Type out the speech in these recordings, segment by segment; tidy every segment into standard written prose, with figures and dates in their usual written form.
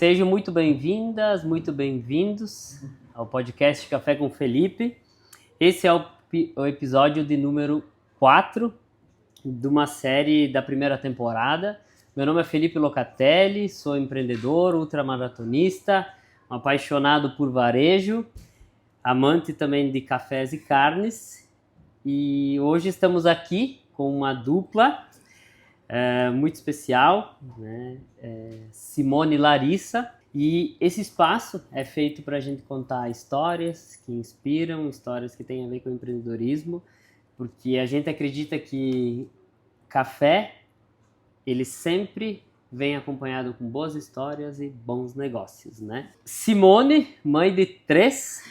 Sejam muito bem-vindas, muito bem-vindos ao podcast Café com Felipe. Esse é o episódio de número 4 de uma série da primeira temporada. Meu nome é Felipe Locatelli, sou empreendedor, ultramaratonista, um apaixonado por varejo, amante também de cafés e carnes. E hoje estamos aqui com uma dupla muito especial, né? Simone e Larissa, e esse espaço é feito para a gente contar histórias que inspiram, histórias que têm a ver com empreendedorismo, porque a gente acredita que café, ele sempre vem acompanhado com boas histórias e bons negócios, né? Simone, mãe de 3,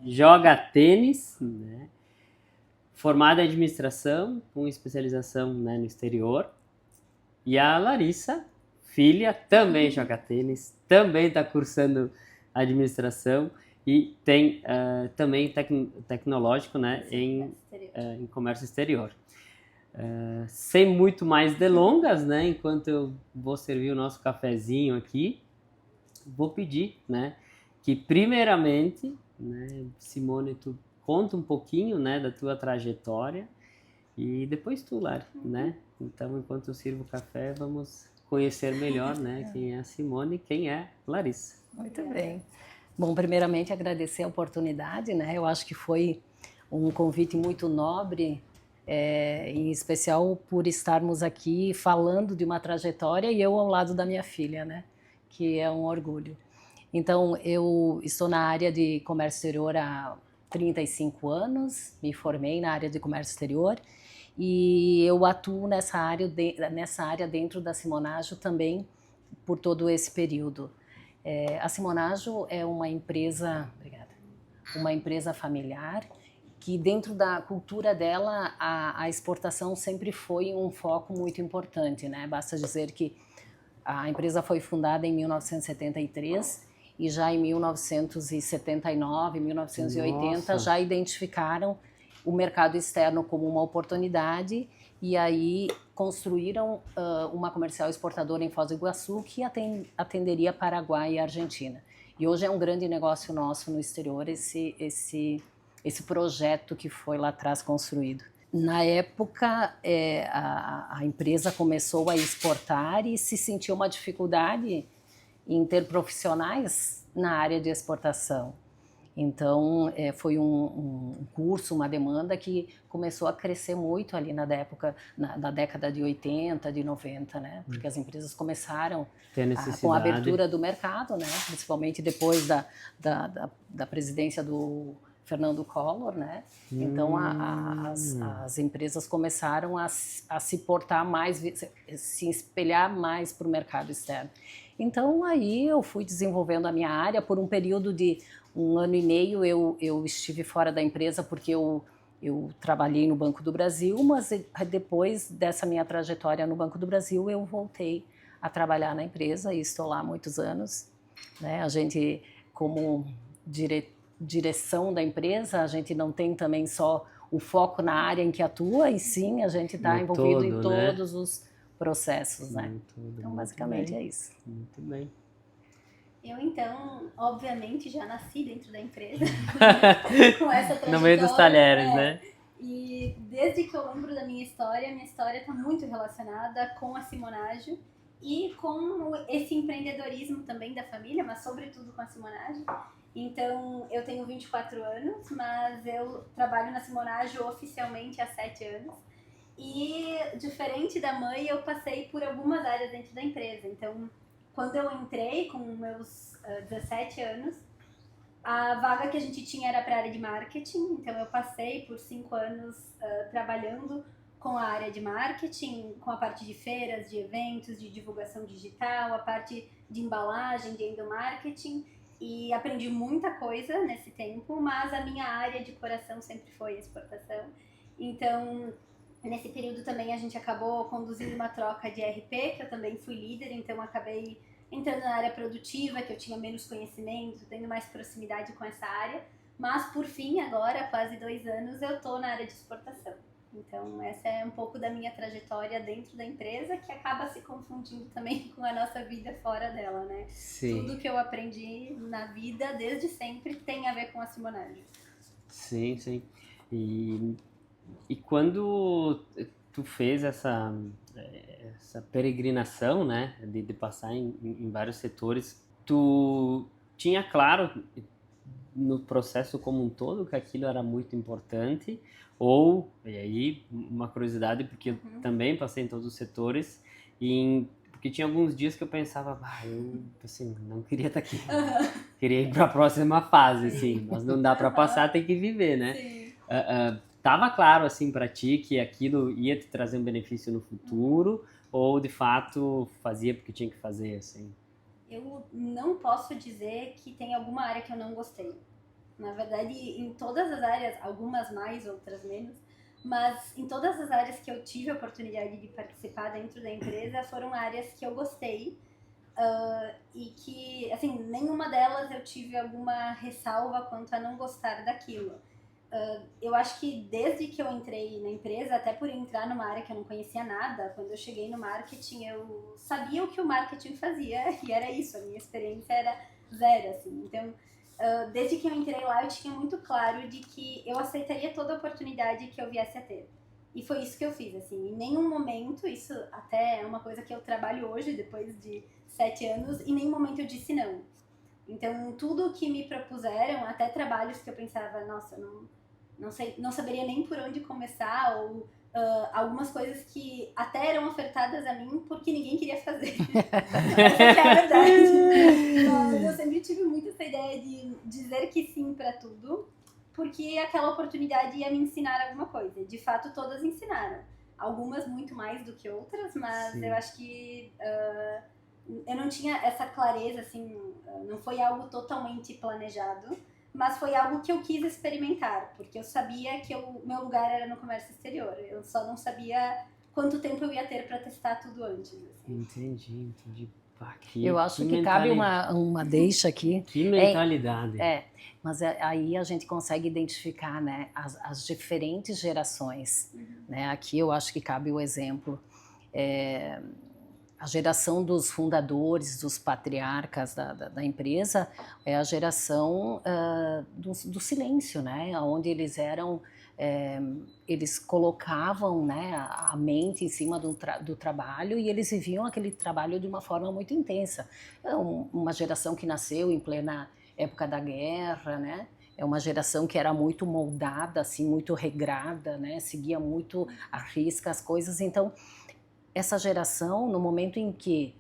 joga tênis, né? Formada em administração, com especialização, né, no exterior. E a Larissa, filha, também joga tênis, também está cursando administração e tem também tecnológico, né, em comércio exterior. Sem muito mais delongas, né, enquanto eu vou servir o nosso cafezinho aqui, vou pedir, né, que primeiramente, né, Simone, tu conta um pouquinho, né, da tua trajetória e depois tu, Lari, né? Então, enquanto eu sirvo o café, vamos conhecer melhor, né, quem é a Simone e quem é Larissa. Muito bem. Bom, primeiramente agradecer a oportunidade, né? Eu acho que foi um convite muito nobre, em especial por estarmos aqui falando de uma trajetória e eu ao lado da minha filha, né? Que é um orgulho. Então, eu estou na área de comércio exterior há 35 anos, me formei na área de comércio exterior e eu atuo nessa área dentro da Simonajo também por todo esse período. A Simonajo é uma empresa familiar que dentro da cultura dela a exportação sempre foi um foco muito importante, né? Basta dizer que a empresa foi fundada em 1973 e já em 1979, 1980 já identificaram o mercado externo como uma oportunidade e aí construíram uma comercial exportadora em Foz do Iguaçu que atenderia Paraguai e Argentina. E hoje é um grande negócio nosso no exterior esse projeto que foi lá atrás construído. Na época, a empresa começou a exportar e se sentiu uma dificuldade em ter profissionais na área de exportação. Então, foi um curso, uma demanda que começou a crescer muito ali na década de 80, de 90, né? Porque as empresas começaram com a abertura do mercado, né? Principalmente depois da presidência do Fernando Collor, né? Então, as empresas começaram a se portar mais, se espelhar mais para o mercado externo. Então, aí eu fui desenvolvendo a minha área. Por um período de 1 ano e meio eu estive fora da empresa porque eu trabalhei no Banco do Brasil, mas depois dessa minha trajetória no Banco do Brasil eu voltei a trabalhar na empresa e estou lá há muitos anos, né? A gente, como direção da empresa, a gente não tem também só o foco na área em que atua, e sim a gente está envolvido em todos os processos, né? Então, basicamente é isso. Muito bem. Eu, então, obviamente, já nasci dentro da empresa, com essa trajetória. No meio dos talheres, né? E desde que eu lembro da minha história está muito relacionada com a Simonajo e com esse empreendedorismo também da família, mas sobretudo com a Simonajo. Então, eu tenho 24 anos, mas eu trabalho na Simonajo oficialmente há 7 anos. E, diferente da mãe, eu passei por algumas áreas dentro da empresa. Então, quando eu entrei com meus 17 anos, a vaga que a gente tinha era para a área de marketing. Então, eu passei por 5 anos trabalhando com a área de marketing, com a parte de feiras, de eventos, de divulgação digital, a parte de embalagem, de endomarketing. E aprendi muita coisa nesse tempo, mas a minha área de coração sempre foi exportação. Então, nesse período também a gente acabou conduzindo uma troca de RP, que eu também fui líder, então acabei entrando na área produtiva, que eu tinha menos conhecimento, tendo mais proximidade com essa área. Mas, por fim, agora, há quase 2 anos, eu estou na área de exportação. Então, essa é um pouco da minha trajetória dentro da empresa, que acaba se confundindo também com a nossa vida fora dela, né? Sim. Tudo que eu aprendi na vida, desde sempre, tem a ver com a Simonagem. Sim, sim. E quando tu fez essa peregrinação, né, de passar em vários setores, tu tinha claro no processo como um todo que aquilo era muito importante, ou, e aí, uma curiosidade, porque eu também passei em todos os setores, porque tinha alguns dias que eu pensava, eu assim, não queria estar aqui, queria ir para a próxima fase, assim, mas não dá para passar, tem que viver, né? Sim. Tava claro, assim, para ti que aquilo ia te trazer um benefício no futuro, ou de fato fazia porque tinha que fazer, assim? Eu não posso dizer que tem alguma área que eu não gostei. Na verdade, em todas as áreas, algumas mais, outras menos, mas em todas as áreas que eu tive a oportunidade de participar dentro da empresa, foram áreas que eu gostei. E que, assim, nenhuma delas eu tive alguma ressalva quanto a não gostar daquilo. Eu acho que desde que eu entrei na empresa, até por entrar numa área que eu não conhecia nada, quando eu cheguei no marketing, eu sabia o que o marketing fazia e era isso, a minha experiência era zero, assim. Então, desde que eu entrei lá, eu tinha muito claro de que eu aceitaria toda oportunidade que eu viesse a ter. E foi isso que eu fiz, assim. Em nenhum momento, isso até é uma coisa que eu trabalho hoje, depois de 7 anos, em nenhum momento eu disse não. Então, tudo que me propuseram, até trabalhos que eu pensava, nossa, não saberia nem por onde começar, ou algumas coisas que até eram ofertadas a mim porque ninguém queria fazer. Essa que é a verdade. Mas eu sempre tive muito essa ideia de dizer que sim para tudo, porque aquela oportunidade ia me ensinar alguma coisa. De fato, todas ensinaram. Algumas muito mais do que outras, mas Sim. eu acho que eu não tinha essa clareza, assim, não foi algo totalmente planejado, mas foi algo que eu quis experimentar, porque eu sabia que o meu lugar era no comércio exterior. Eu só não sabia quanto tempo eu ia ter para testar tudo antes. Assim. Entendi. Pá, Eu acho que cabe uma deixa aqui. Que mentalidade. Mas aí a gente consegue identificar, né, as diferentes gerações. Né? Aqui eu acho que cabe o exemplo. A geração dos fundadores, dos patriarcas da empresa, é a geração do silêncio, né? Onde eles eram, eles colocavam, né, a mente em cima do trabalho e eles viviam aquele trabalho de uma forma muito intensa. É uma geração que nasceu em plena época da guerra, né? É uma geração que era muito moldada, assim, muito regrada, né? Seguia muito à risca as coisas, então essa geração, no momento em que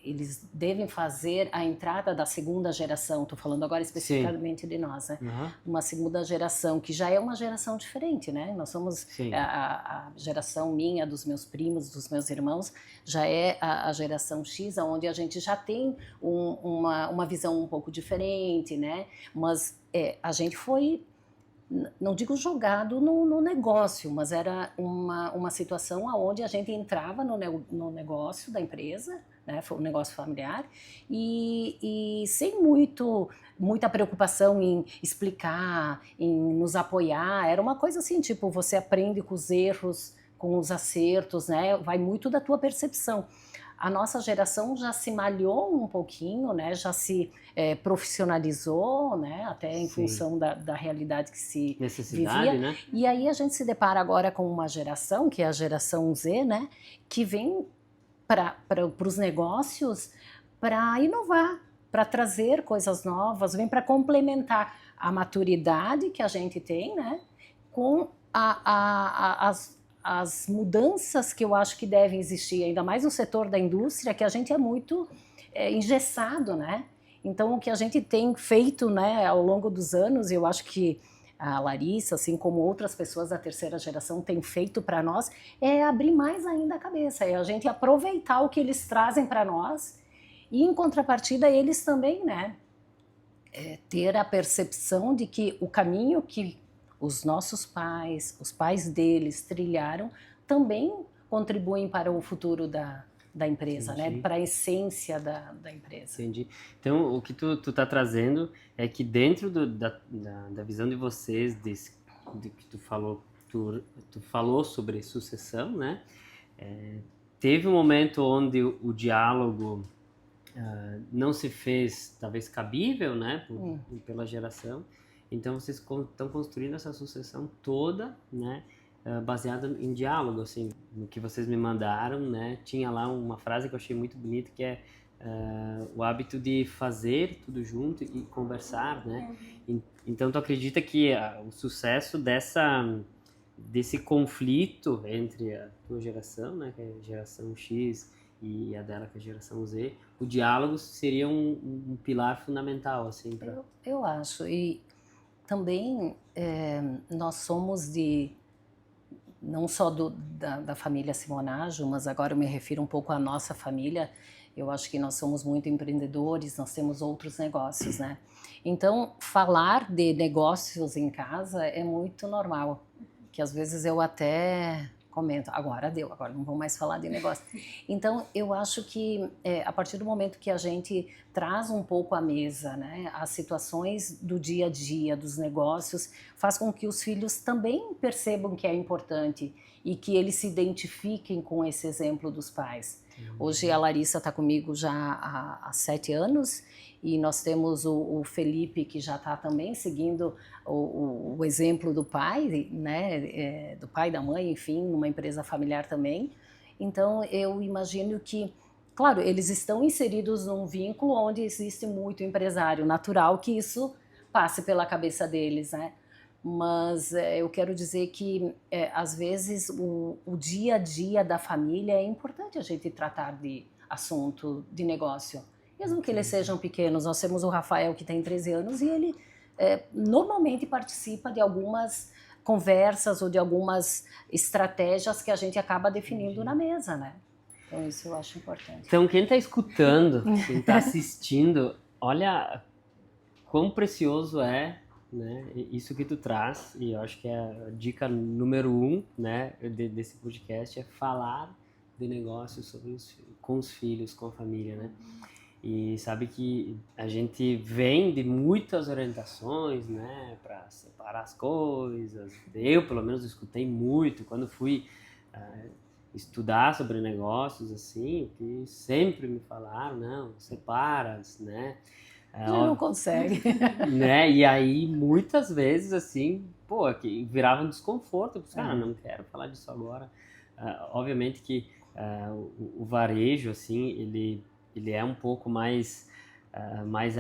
eles devem fazer a entrada da segunda geração, estou falando agora especificamente de nós, né? Uma segunda geração, que já é uma geração diferente, né? Nós somos a geração minha, dos meus primos, dos meus irmãos, já é a geração X, onde a gente já tem uma visão um pouco diferente, né? Mas a gente foi, não digo jogado no negócio, mas era uma situação onde a gente entrava no negócio da empresa, né, foi um negócio familiar, e sem muita preocupação em explicar, em nos apoiar, era uma coisa assim, tipo, você aprende com os erros, com os acertos, né, vai muito da tua percepção. A nossa geração já se malhou um pouquinho, né? Já se profissionalizou, né? Até em função da realidade que se vivia. Né? E aí a gente se depara agora com uma geração, que é a geração Z, né? Que vem para os negócios para inovar, para trazer coisas novas, vem para complementar a maturidade que a gente tem, né? Com as mudanças que eu acho que devem existir, ainda mais no setor da indústria, que a gente é muito engessado, né? Então, o que a gente tem feito, né, ao longo dos anos, eu acho que a Larissa, assim como outras pessoas da terceira geração têm feito para nós, é abrir mais ainda a cabeça, é a gente aproveitar o que eles trazem para nós e, em contrapartida, eles também, né, ter a percepção de que o caminho que os nossos pais, os pais deles trilharam, também contribuem para o futuro da empresa, né? Para a essência da empresa. Entendi. Então, o que tu tá trazendo é que dentro da visão de vocês, de que tu falou tu falou sobre sucessão, né? Teve um momento onde o diálogo não se fez, talvez, cabível, né? Pela geração. Então, vocês estão construindo essa sucessão toda, né? Baseada em diálogo, assim. No que vocês me mandaram, né? Tinha lá uma frase que eu achei muito bonita, que é o hábito de fazer tudo junto e conversar, né? Então, tu acredita que o sucesso desse conflito entre a tua geração, né? Que é a geração X, e a dela, que é a geração Z, o diálogo seria um pilar fundamental, assim, para... Eu acho, e também nós somos não só da família Simonaggio, mas agora eu me refiro um pouco à nossa família. Eu acho que nós somos muito empreendedores, nós temos outros negócios, né? Então, falar de negócios em casa é muito normal, que às vezes eu até comento, agora não vou mais falar de negócio. Então, eu acho que a partir do momento que a gente traz um pouco à mesa, né, as situações do dia a dia, dos negócios, faz com que os filhos também percebam que é importante e que eles se identifiquem com esse exemplo dos pais. Hoje a Larissa está comigo já há 7 anos e nós temos o Felipe, que já está também seguindo o exemplo do pai, né, do pai e da mãe, enfim, numa empresa familiar também. Então eu imagino que, claro, eles estão inseridos num vínculo onde existe muito empresário, natural que isso passe pela cabeça deles, né? Mas eu quero dizer que às vezes o dia a dia da família é importante a gente tratar de assunto de negócio, mesmo que eles sejam pequenos. Nós temos o Rafael, que tem 13 anos, e ele normalmente participa de algumas conversas ou de algumas estratégias que a gente acaba definindo na mesa, né? Então isso eu acho importante. Então quem está escutando, quem está assistindo, olha quão precioso é, né, isso que tu traz, e eu acho que é a dica número 1, né, desse podcast, é falar de negócios com os filhos, com a família, né? E sabe que a gente vem de muitas orientações, né, para separar as coisas. Eu, pelo menos, escutei muito quando fui estudar sobre negócios, assim, que sempre me falaram, não, separas, né? Não consegue. Né? E aí, muitas vezes, assim, que virava um desconforto. Cara, não quero falar disso agora. Obviamente que o varejo, assim, ele é um pouco mais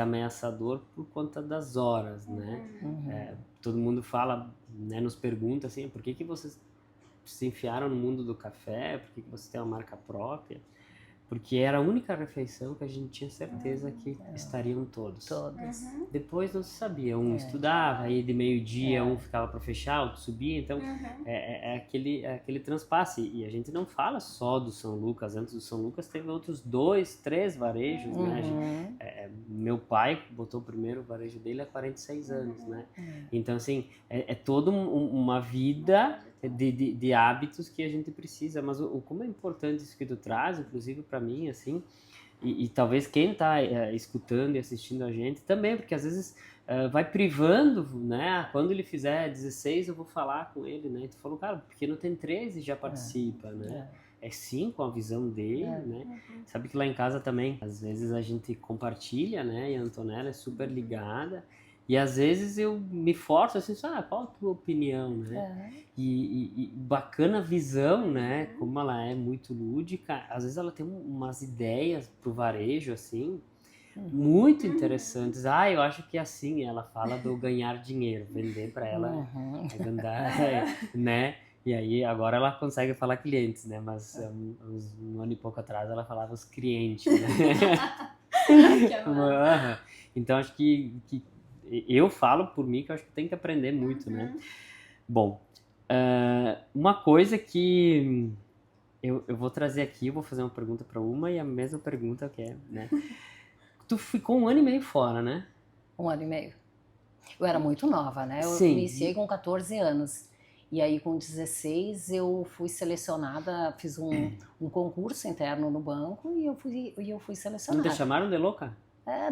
ameaçador por conta das horas, né? Todo mundo fala, né, nos pergunta, assim, por que vocês se enfiaram no mundo do café? Por que vocês têm uma marca própria? Porque era a única refeição que a gente tinha certeza que estariam todos. Depois não se sabia. Um estudava, aí de meio-dia um ficava para fechar, outro subia. Então, é aquele transpasse. E a gente não fala só do São Lucas. Antes do São Lucas teve outros 2, 3 varejos, né? Meu pai botou o primeiro varejo dele há 46 anos, né? Então, assim, é toda uma vida de hábitos que a gente precisa. Mas como é importante isso que tu traz, inclusive para mim, assim, e talvez quem está escutando e assistindo a gente também, porque às vezes vai privando, né? Quando ele fizer 16 eu vou falar com ele, né? E tu falou, cara, o pequeno tem 13 e já participa, né? É sim, com a visão dele, né? Sabe que lá em casa também, às vezes a gente compartilha, né? E a Antonella é super ligada. E às vezes eu me forço assim, qual a tua opinião, né? E bacana a visão, né? Como ela é muito lúdica, às vezes ela tem umas ideias pro varejo, assim, muito interessantes. Eu acho que assim, ela fala do ganhar dinheiro, vender para ela, né? E aí agora ela consegue falar clientes, né? Mas um ano e pouco atrás ela falava os clientes, né? Então acho que eu falo por mim que eu acho que tem que aprender muito, né? Bom, uma coisa que eu vou trazer aqui, eu vou fazer uma pergunta para uma e a mesma pergunta que é, né? Tu ficou 1 ano e meio fora, né? 1 ano e meio. Eu era muito nova, né? Eu Sim. iniciei com 14 anos. E aí, com 16, eu fui selecionada, fiz um concurso interno no banco e eu fui selecionada. Não te chamaram de louca?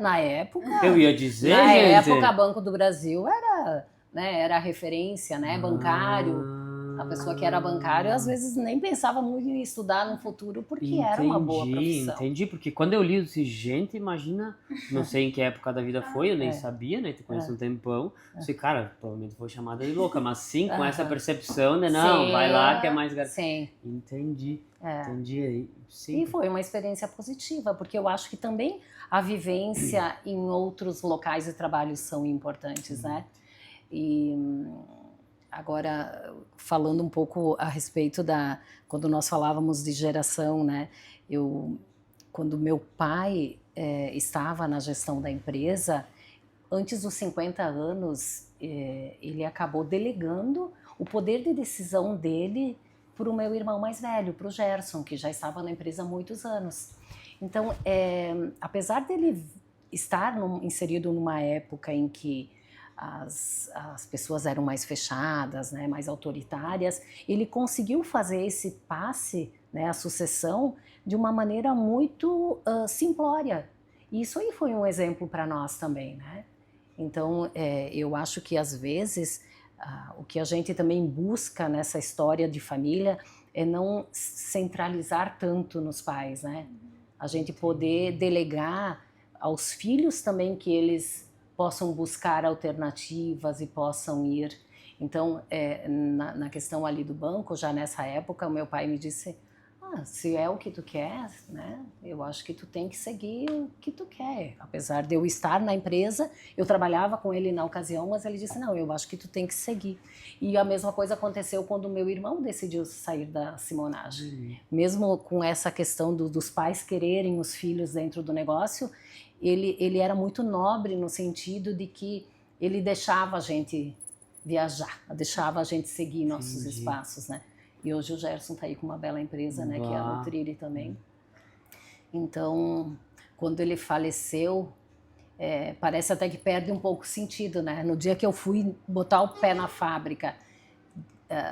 Na época... Eu ia dizer, na gente... época, Banco do Brasil era a referência, né? Bancário. A pessoa que era bancário, às vezes, nem pensava muito em estudar no futuro, porque era uma boa profissão. Entendi, porque quando eu li, eu disse, gente, imagina, não sei em que época da vida foi, eu nem sabia, né, te conheço um tempão, eu disse, cara, provavelmente foi chamada de louca, mas sim, com essa percepção, né, não, Sim, vai lá que é mais... Sim. Entendi aí, sim. E foi uma experiência positiva, porque eu acho que também a vivência em outros locais de trabalho são importantes, né? E agora, falando um pouco a respeito quando nós falávamos de geração, né? Quando meu pai estava na gestão da empresa, antes dos 50 anos, ele acabou delegando o poder de decisão dele para o meu irmão mais velho, para o Gerson, que já estava na empresa há muitos anos. Então, apesar dele estar inserido numa época em que as pessoas eram mais fechadas, né, mais autoritárias, ele conseguiu fazer esse passe, né, a sucessão, de uma maneira muito simplória. E isso aí foi um exemplo para nós também, né? Então, eu acho que às vezes o que a gente também busca nessa história de família é não centralizar tanto nos pais, né? A gente poder delegar aos filhos também que eles possam buscar alternativas e possam ir. Então, na questão ali do banco, já nessa época, o meu pai me disse, se é o que tu quer, né, eu acho que tu tem que seguir o que tu quer. Apesar de eu estar na empresa, eu trabalhava com ele na ocasião, mas ele disse, não, eu acho que tu tem que seguir. E a mesma coisa aconteceu quando o meu irmão decidiu sair da Simonage. Mesmo com essa questão dos pais quererem os filhos dentro do negócio, ele era muito nobre no sentido de que ele deixava a gente viajar, deixava a gente seguir nossos espaços, né? E hoje o Gerson está aí com uma bela empresa, né, que é a Nutrilli também. Então, quando ele faleceu, parece até que perde um pouco o sentido, né? No dia que eu fui botar o pé na fábrica,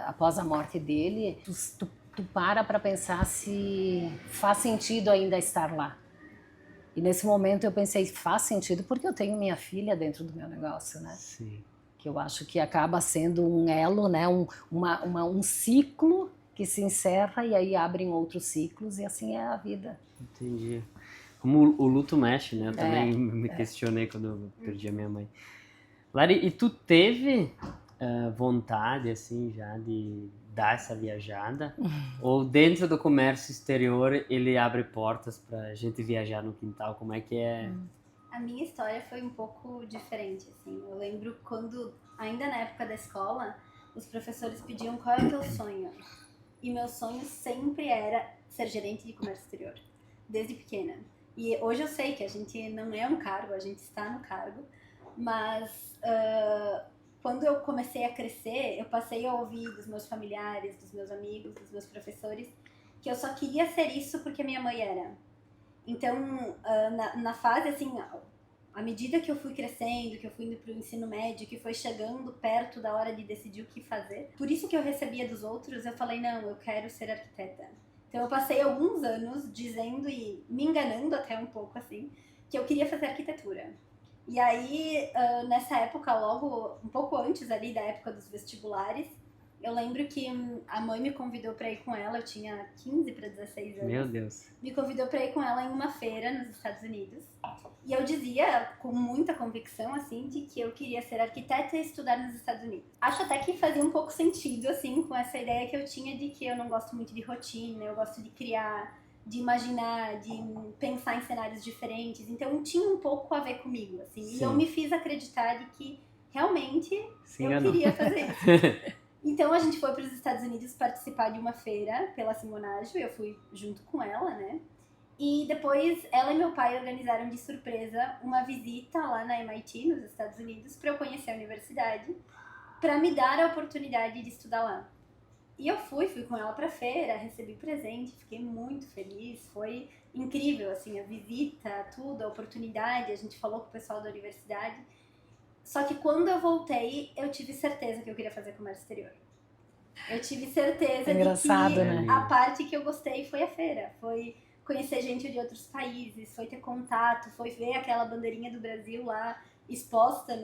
após a morte dele, tu para pensar se faz sentido ainda estar lá. E nesse momento eu pensei, faz sentido porque eu tenho minha filha dentro do meu negócio, né? Sim. Que eu acho que acaba sendo um elo, né? um ciclo que se encerra e aí abrem outros ciclos e assim é a vida. Entendi. Como o luto mexe, né? Eu também me questionei quando eu perdi a minha mãe. Lari, e tu teve vontade, assim, já de dar essa viajada? Ou dentro do comércio exterior ele abre portas pra gente viajar no quintal? Como é que é? A minha história foi um pouco diferente, assim. Eu lembro quando, ainda na época da escola, os professores pediam qual é o teu sonho. E meu sonho sempre era ser gerente de comércio exterior, desde pequena. E hoje eu sei que a gente não é um cargo, a gente está no cargo, mas quando eu comecei a crescer, eu passei a ouvir dos meus familiares, dos meus amigos, dos meus professores, que eu só queria ser isso porque minha mãe era. Então, na fase, assim, à medida que eu fui crescendo, que eu fui indo para o ensino médio, que foi chegando perto da hora de decidir o que fazer, por isso que eu recebia dos outros, eu falei, não, eu quero ser arquiteta. Então, eu passei alguns anos dizendo e me enganando até um pouco, assim, que eu queria fazer arquitetura. E aí, nessa época, logo, um pouco antes ali da época dos vestibulares, eu lembro que a mãe me convidou para ir com ela, eu tinha 15 para 16 anos. Meu Deus. Me convidou para ir com ela em uma feira nos Estados Unidos. E eu dizia com muita convicção, assim, de que eu queria ser arquiteta e estudar nos Estados Unidos. Acho até que fazia um pouco sentido, assim, com essa ideia que eu tinha de que eu não gosto muito de rotina, eu gosto de criar, de imaginar, de pensar em cenários diferentes. Então tinha um pouco a ver comigo, assim. Sim. E eu me fiz acreditar de que realmente eu queria fazer isso. Então a gente foi para os Estados Unidos participar de uma feira pela Simonage, eu fui junto com ela, né? E depois ela e meu pai organizaram de surpresa uma visita lá na MIT, nos Estados Unidos, para eu conhecer a universidade, para me dar a oportunidade de estudar lá. E eu fui com ela para a feira, recebi presente, fiquei muito feliz, foi incrível, assim, a visita, tudo, a oportunidade, a gente falou com o pessoal da universidade. Só que quando eu voltei, eu tive certeza que eu queria fazer comércio exterior. Eu tive certeza de que né? a parte que eu gostei foi a feira. Foi conhecer gente de outros países, foi ter contato, foi ver aquela bandeirinha do Brasil lá exposta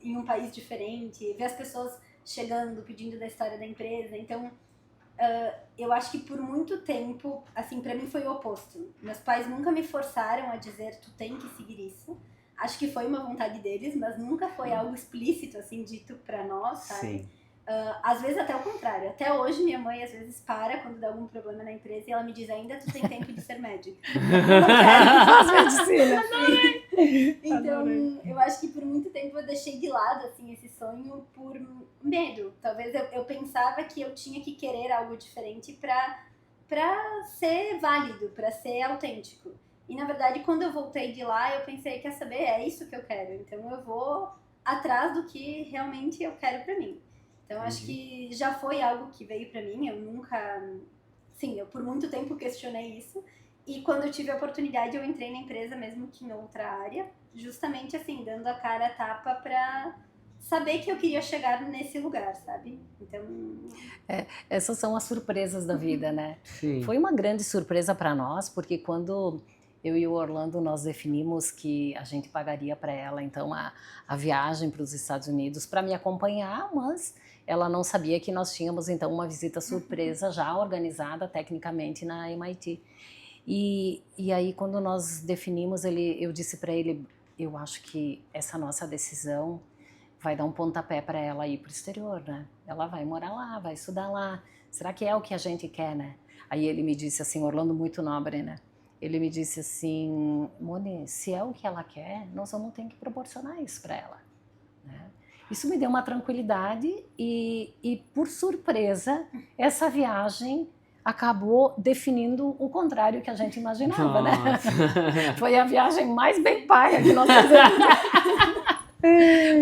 em um país diferente, ver as pessoas chegando, pedindo da história da empresa. Então, eu acho que por muito tempo, assim, pra mim foi o oposto. Meus pais nunca me forçaram a dizer, tu tem que seguir isso. Acho que foi uma vontade deles, mas nunca foi algo explícito, assim, dito pra nós, sabe? Sim. Às vezes até o contrário. Até hoje minha mãe às vezes para quando dá algum problema na empresa e ela me diz, ainda tu tem tempo de ser médica. Não quero fazer medicina. Então, eu acho que por muito tempo eu deixei de lado, assim, esse sonho por medo. Talvez eu pensava que eu tinha que querer algo diferente pra ser válido, pra ser autêntico. E na verdade, quando eu voltei de lá, eu pensei, quer saber, é isso que eu quero. Então eu vou atrás do que realmente eu quero pra mim. Então, acho que já foi algo que veio pra mim, eu nunca... Sim, eu por muito tempo questionei isso. E quando eu tive a oportunidade, eu entrei na empresa, mesmo que em outra área, justamente assim, dando a cara a tapa pra saber que eu queria chegar nesse lugar, sabe? Então... Essas são as surpresas da vida, né? Sim. Foi uma grande surpresa para nós, porque quando eu e o Orlando, nós definimos que a gente pagaria para ela, então, a viagem para os Estados Unidos para me acompanhar, mas ela não sabia que nós tínhamos, então, uma visita surpresa já organizada tecnicamente na MIT. E aí, quando nós definimos, eu disse para ele, eu acho que essa nossa decisão vai dar um pontapé para ela ir para o exterior, né? Ela vai morar lá, vai estudar lá. Será que é o que a gente quer, né? Aí ele me disse assim, Orlando muito nobre, né? Ele me disse assim, Moni, se é o que ela quer, nós vamos ter que proporcionar isso para ela, né? Isso me deu uma tranquilidade e por surpresa, essa viagem acabou definindo o contrário que a gente imaginava, né? Foi a viagem mais bem paga que nós fizemos.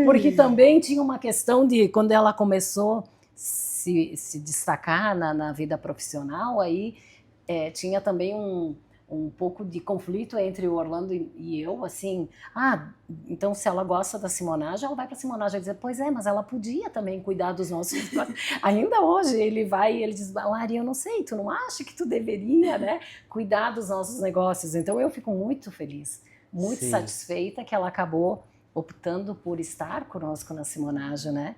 Porque também tinha uma questão de, quando ela começou a se destacar na vida profissional, aí tinha também um pouco de conflito entre o Orlando e eu, assim, então se ela gosta da Simonagem, ela vai para a Simonagem dizer, pois é, mas ela podia também cuidar dos nossos... Ainda hoje ele vai e ele diz, Lari, eu não sei, tu não acha que tu deveria, né, cuidar dos nossos negócios? Então eu fico muito feliz, muito Sim. satisfeita que ela acabou optando por estar conosco na Simonagem, né?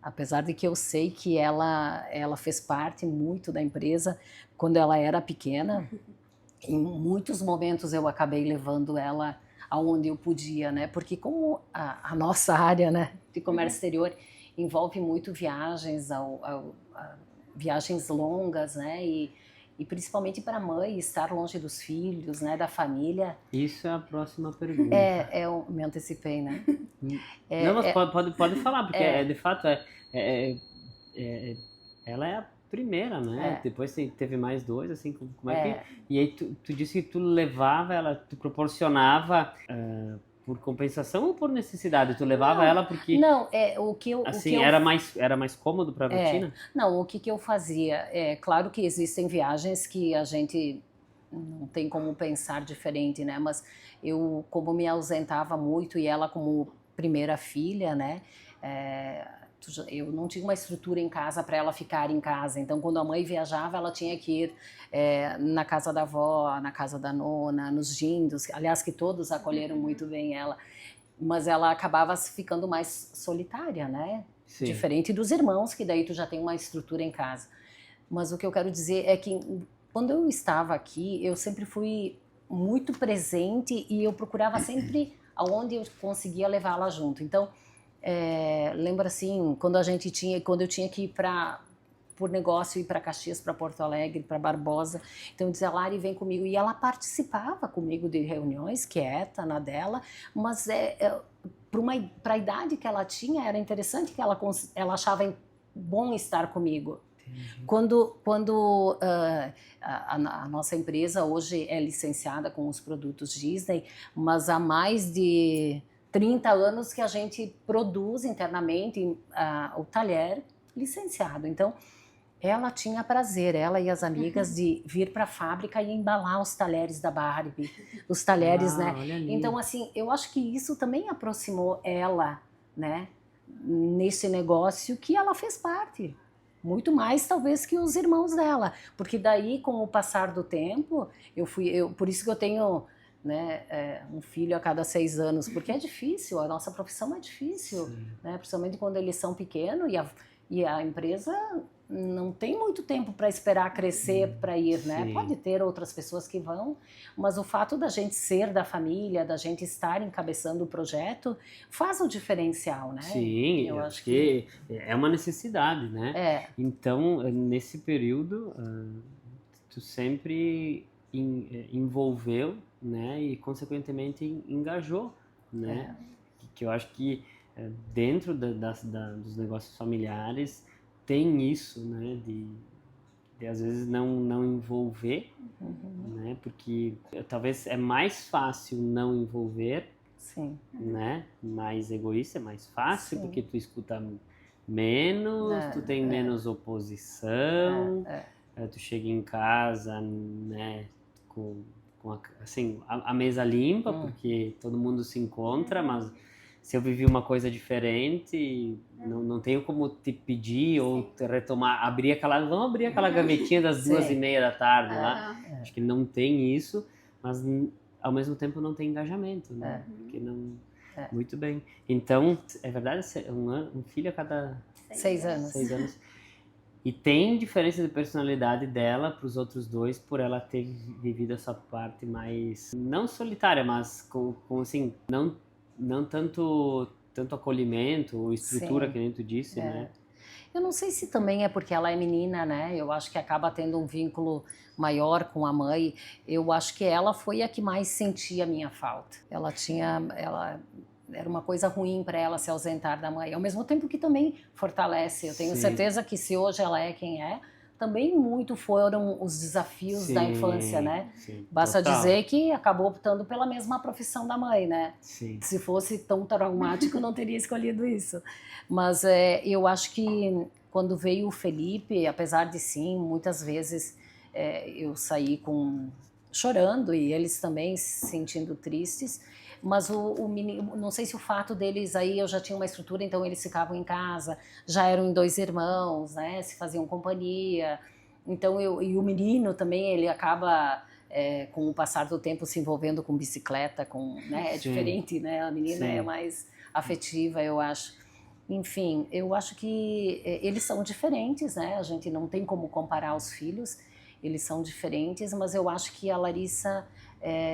Apesar de que eu sei que ela fez parte muito da empresa quando ela era pequena, em muitos momentos eu acabei levando ela aonde eu podia, né? Porque como a nossa área, né, de comércio exterior envolve muito viagens, viagens longas, né? E principalmente para a mãe estar longe dos filhos, né, da família. Isso é a próxima pergunta. Eu me antecipei, né? Não, mas pode falar, porque de fato ela é a primeira, né? Depois teve mais dois, assim, como é que... E aí tu disse que tu levava ela, tu proporcionava por compensação ou por necessidade? Tu levava ela porque... Não, o que eu... Assim, o que era mais cômodo para a rotina? Não, o que eu fazia? Claro que existem viagens que a gente não tem como pensar diferente, né? Mas eu, como me ausentava muito e ela como primeira filha, né? Eu não tinha uma estrutura em casa para ela ficar em casa. Então, quando a mãe viajava, ela tinha que ir na casa da avó, na casa da nona, nos gindos. Aliás, que todos acolheram muito bem ela. Mas ela acabava ficando mais solitária, né? Sim. Diferente dos irmãos, que daí tu já tem uma estrutura em casa. Mas o que eu quero dizer é que quando eu estava aqui, eu sempre fui muito presente e eu procurava sempre aonde eu conseguia levá-la junto. Então, lembra assim, quando eu tinha que ir por negócio, ir para Caxias, para Porto Alegre, para Barbosa, então eu dizia, Lari, vem comigo, e ela participava comigo de reuniões, quieta, na dela, mas para a idade que ela tinha, era interessante que ela achava bom estar comigo. Quando a nossa empresa hoje é licenciada com os produtos Disney, mas há mais de 30 anos que a gente produz internamente o talher licenciado. Então, ela tinha prazer, ela e as amigas, de vir para a fábrica e embalar os talheres da Barbie, os talheres, né? Então, assim, eu acho que isso também aproximou ela, né, nesse negócio que ela fez parte. Muito mais, talvez, que os irmãos dela. Porque daí, com o passar do tempo, por isso que eu tenho né, um filho a cada 6 anos, porque é difícil, a nossa profissão é difícil, né, principalmente quando eles são pequenos e a empresa não tem muito tempo para esperar crescer para ir, né? Pode ter outras pessoas que vão, mas o fato da gente ser da família, da gente estar encabeçando o projeto, faz o diferencial, né? Sim, eu acho que é uma necessidade, né? Então, nesse período, tu sempre envolveu, né? E, consequentemente, engajou, né? Que eu acho que dentro dos negócios familiares tem isso, né, de às vezes não envolver, né, porque talvez é mais fácil não envolver, né, mais egoísta, é mais fácil, porque tu escuta menos, tu tem menos oposição, tu chega em casa, né, com assim, a mesa limpa, porque todo mundo se encontra, mas se eu vivi uma coisa diferente, não tenho como te pedir ou te retomar, vamos abrir aquela gavetinha das 2h30 da tarde lá. Acho que não tem isso, mas ao mesmo tempo não tem engajamento, né? Porque não... Muito bem. Então, é verdade, um filho a cada 6 anos. 6 anos. E tem diferença de personalidade dela para os outros dois, por ela ter vivido essa parte mais, não solitária, mas com assim, não tanto acolhimento ou estrutura, que nem tu disse, né? Eu não sei se também é porque ela é menina, né? Eu acho que acaba tendo um vínculo maior com a mãe. Eu acho que ela foi a que mais sentia a minha falta. Ela era uma coisa ruim para ela se ausentar da mãe, ao mesmo tempo que também fortalece. Eu tenho certeza que se hoje ela é quem é, também muito foram os desafios da infância, né? Basta dizer que acabou optando pela mesma profissão da mãe, né? Se fosse tão traumático, não teria escolhido isso. Mas eu acho que quando veio o Felipe, apesar de sim, muitas vezes eu saí chorando e eles também se sentindo tristes, mas o menino, não sei se o fato deles aí, eu já tinha uma estrutura, então eles ficavam em casa, já eram em 2 irmãos, né, se faziam companhia, então e o menino também, ele acaba com o passar do tempo se envolvendo com bicicleta, né, é diferente, né, a menina é mais afetiva, eu acho. Enfim, eu acho que eles são diferentes, né, a gente não tem como comparar os filhos, eles são diferentes, mas eu acho que a Larissa,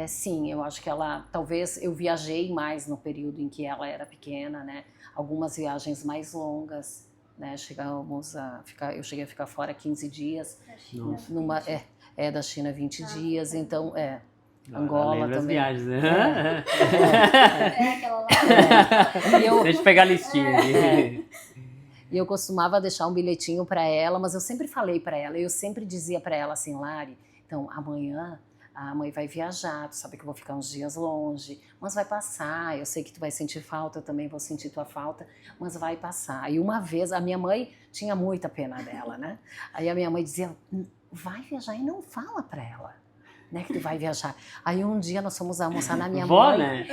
sim, eu acho que ela, talvez eu viajei mais no período em que ela era pequena, né? Algumas viagens mais longas, né? Eu cheguei a ficar fora 15 dias, da China 20 dias, então Angola também. As viagens, né? Aquela lá. Deixa eu pegar a listinha aqui. E eu costumava deixar um bilhetinho para ela, mas eu sempre falei para ela, eu sempre dizia para ela assim, Lari, então amanhã a mãe vai viajar, tu sabe que eu vou ficar uns dias longe, mas vai passar, eu sei que tu vai sentir falta, eu também vou sentir tua falta, mas vai passar. E uma vez, a minha mãe tinha muita pena dela, né? Aí a minha mãe dizia, vai viajar e não fala para ela, né, que tu vai viajar. Aí um dia nós fomos almoçar na minha mãe. Né?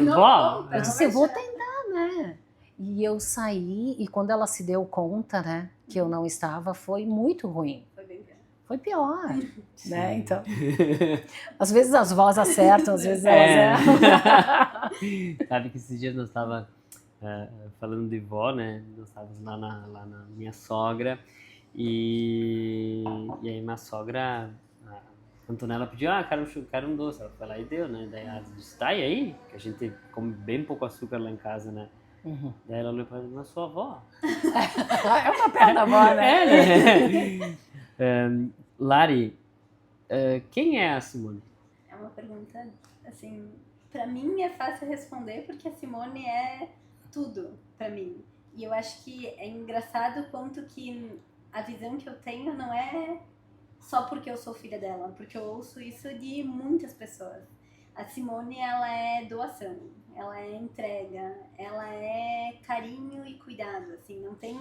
Vó? Eu disse, eu vou tentar, né? E eu saí, e quando ela se deu conta, né, que eu não estava, foi muito ruim. Foi pior, né? Então, às vezes as vós acertam, às vezes elas erram. Sabe que esses dias nós estávamos falando de vó, né? Nós estávamos lá na minha sogra, e aí minha sogra, a Antonella pediu, quero um doce. Ela foi lá e deu, né? Daí ela disse, tá, e aí? Que a gente come bem pouco açúcar lá em casa, né? Daí ela olhou para mim, mas sua avó. É o papel da avó, né? Lari, quem é a Simone? É uma pergunta, assim, pra mim é fácil responder porque a Simone é tudo pra mim. E eu acho que é engraçado quanto que a visão que eu tenho não é só porque eu sou filha dela, porque eu ouço isso de muitas pessoas. A Simone, ela é doação, ela é entrega, ela é carinho e cuidado, assim, não tem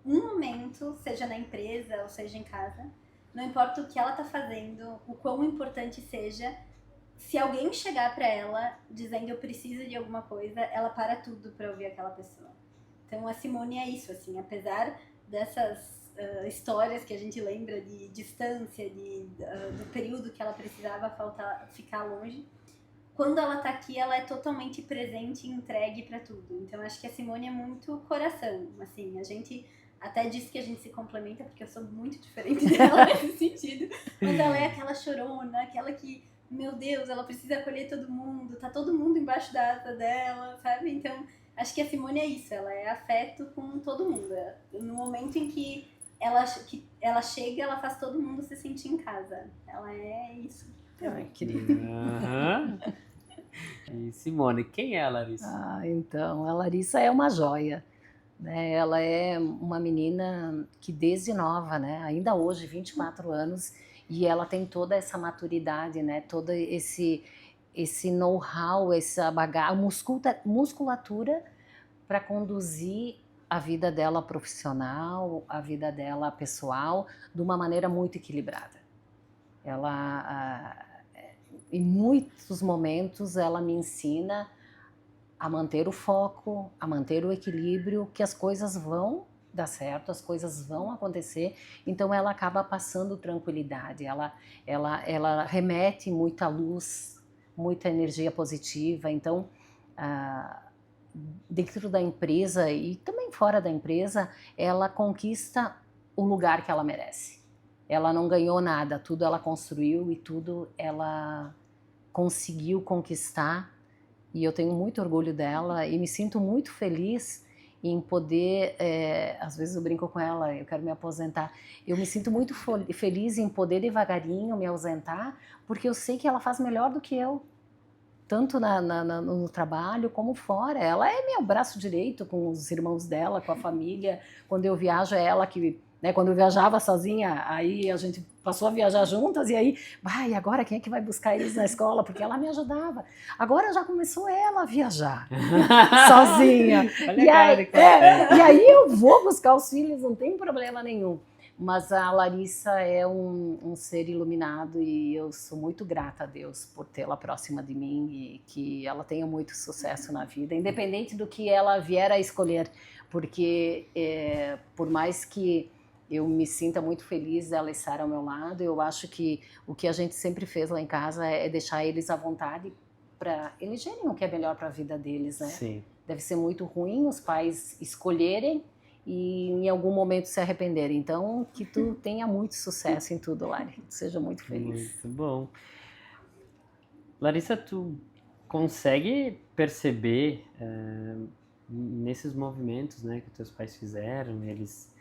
um momento, seja na empresa ou seja em casa, não importa o que ela tá fazendo, o quão importante seja, se alguém chegar pra ela dizendo eu preciso de alguma coisa, ela para tudo pra ouvir aquela pessoa. Então a Simone é isso, assim, apesar dessas histórias que a gente lembra de distância, do período que ela precisava ficar longe, quando ela tá aqui, ela é totalmente presente e entregue para tudo. Então, acho que a Simone é muito coração, assim, a gente até disse que a gente se complementa, porque eu sou muito diferente dela nesse sentido, mas ela é aquela chorona, aquela que, meu Deus, ela precisa acolher todo mundo, tá todo mundo embaixo da asa dela, sabe? Então, acho que a Simone é isso, ela é afeto com todo mundo. No momento em que ela chega, ela faz todo mundo se sentir em casa. Ela é isso. Ai, querida. Aham. E Simone, quem é a Larissa? Então, a Larissa é uma joia, né? Ela é uma menina que desde nova, né? Ainda hoje, 24 anos, e ela tem toda essa maturidade, né? Todo esse know-how, essa bagagem, musculatura para conduzir a vida dela profissional, a vida dela pessoal, de uma maneira muito equilibrada. Ela, em muitos momentos, ela me ensina a manter o foco, a manter o equilíbrio, que as coisas vão dar certo, as coisas vão acontecer. Então ela acaba passando tranquilidade, ela remete muita luz, muita energia positiva. Então, dentro da empresa e também fora da empresa, ela conquista o lugar que ela merece. Ela não ganhou nada, tudo ela construiu e tudo ela conseguiu conquistar. E eu tenho muito orgulho dela e me sinto muito feliz em poder, às vezes eu brinco com ela, eu quero me aposentar, eu me sinto muito feliz em poder devagarinho me ausentar, porque eu sei que ela faz melhor do que eu, tanto no trabalho como fora. Ela é meu braço direito com os irmãos dela, com a família. Quando eu viajo é ela que, né, quando eu viajava sozinha, aí a gente passou a viajar juntas, e aí, agora quem é que vai buscar eles na escola? Porque ela me ajudava. Agora já começou ela a viajar sozinha. E aí eu vou buscar os filhos, não tem problema nenhum. Mas a Larissa é um ser iluminado e eu sou muito grata a Deus por tê-la próxima de mim e que ela tenha muito sucesso na vida, independente do que ela vier a escolher, porque por mais que eu me sinta muito feliz dela estar ao meu lado, eu acho que o que a gente sempre fez lá em casa é deixar eles à vontade para elegerem o que é melhor para a vida deles, né? Sim. Deve ser muito ruim os pais escolherem e em algum momento se arrependerem. Então, que tu tenha muito sucesso em tudo, Lari. Que tu seja muito feliz. Muito bom. Larissa, tu consegue perceber nesses movimentos, né, que teus pais fizeram, eles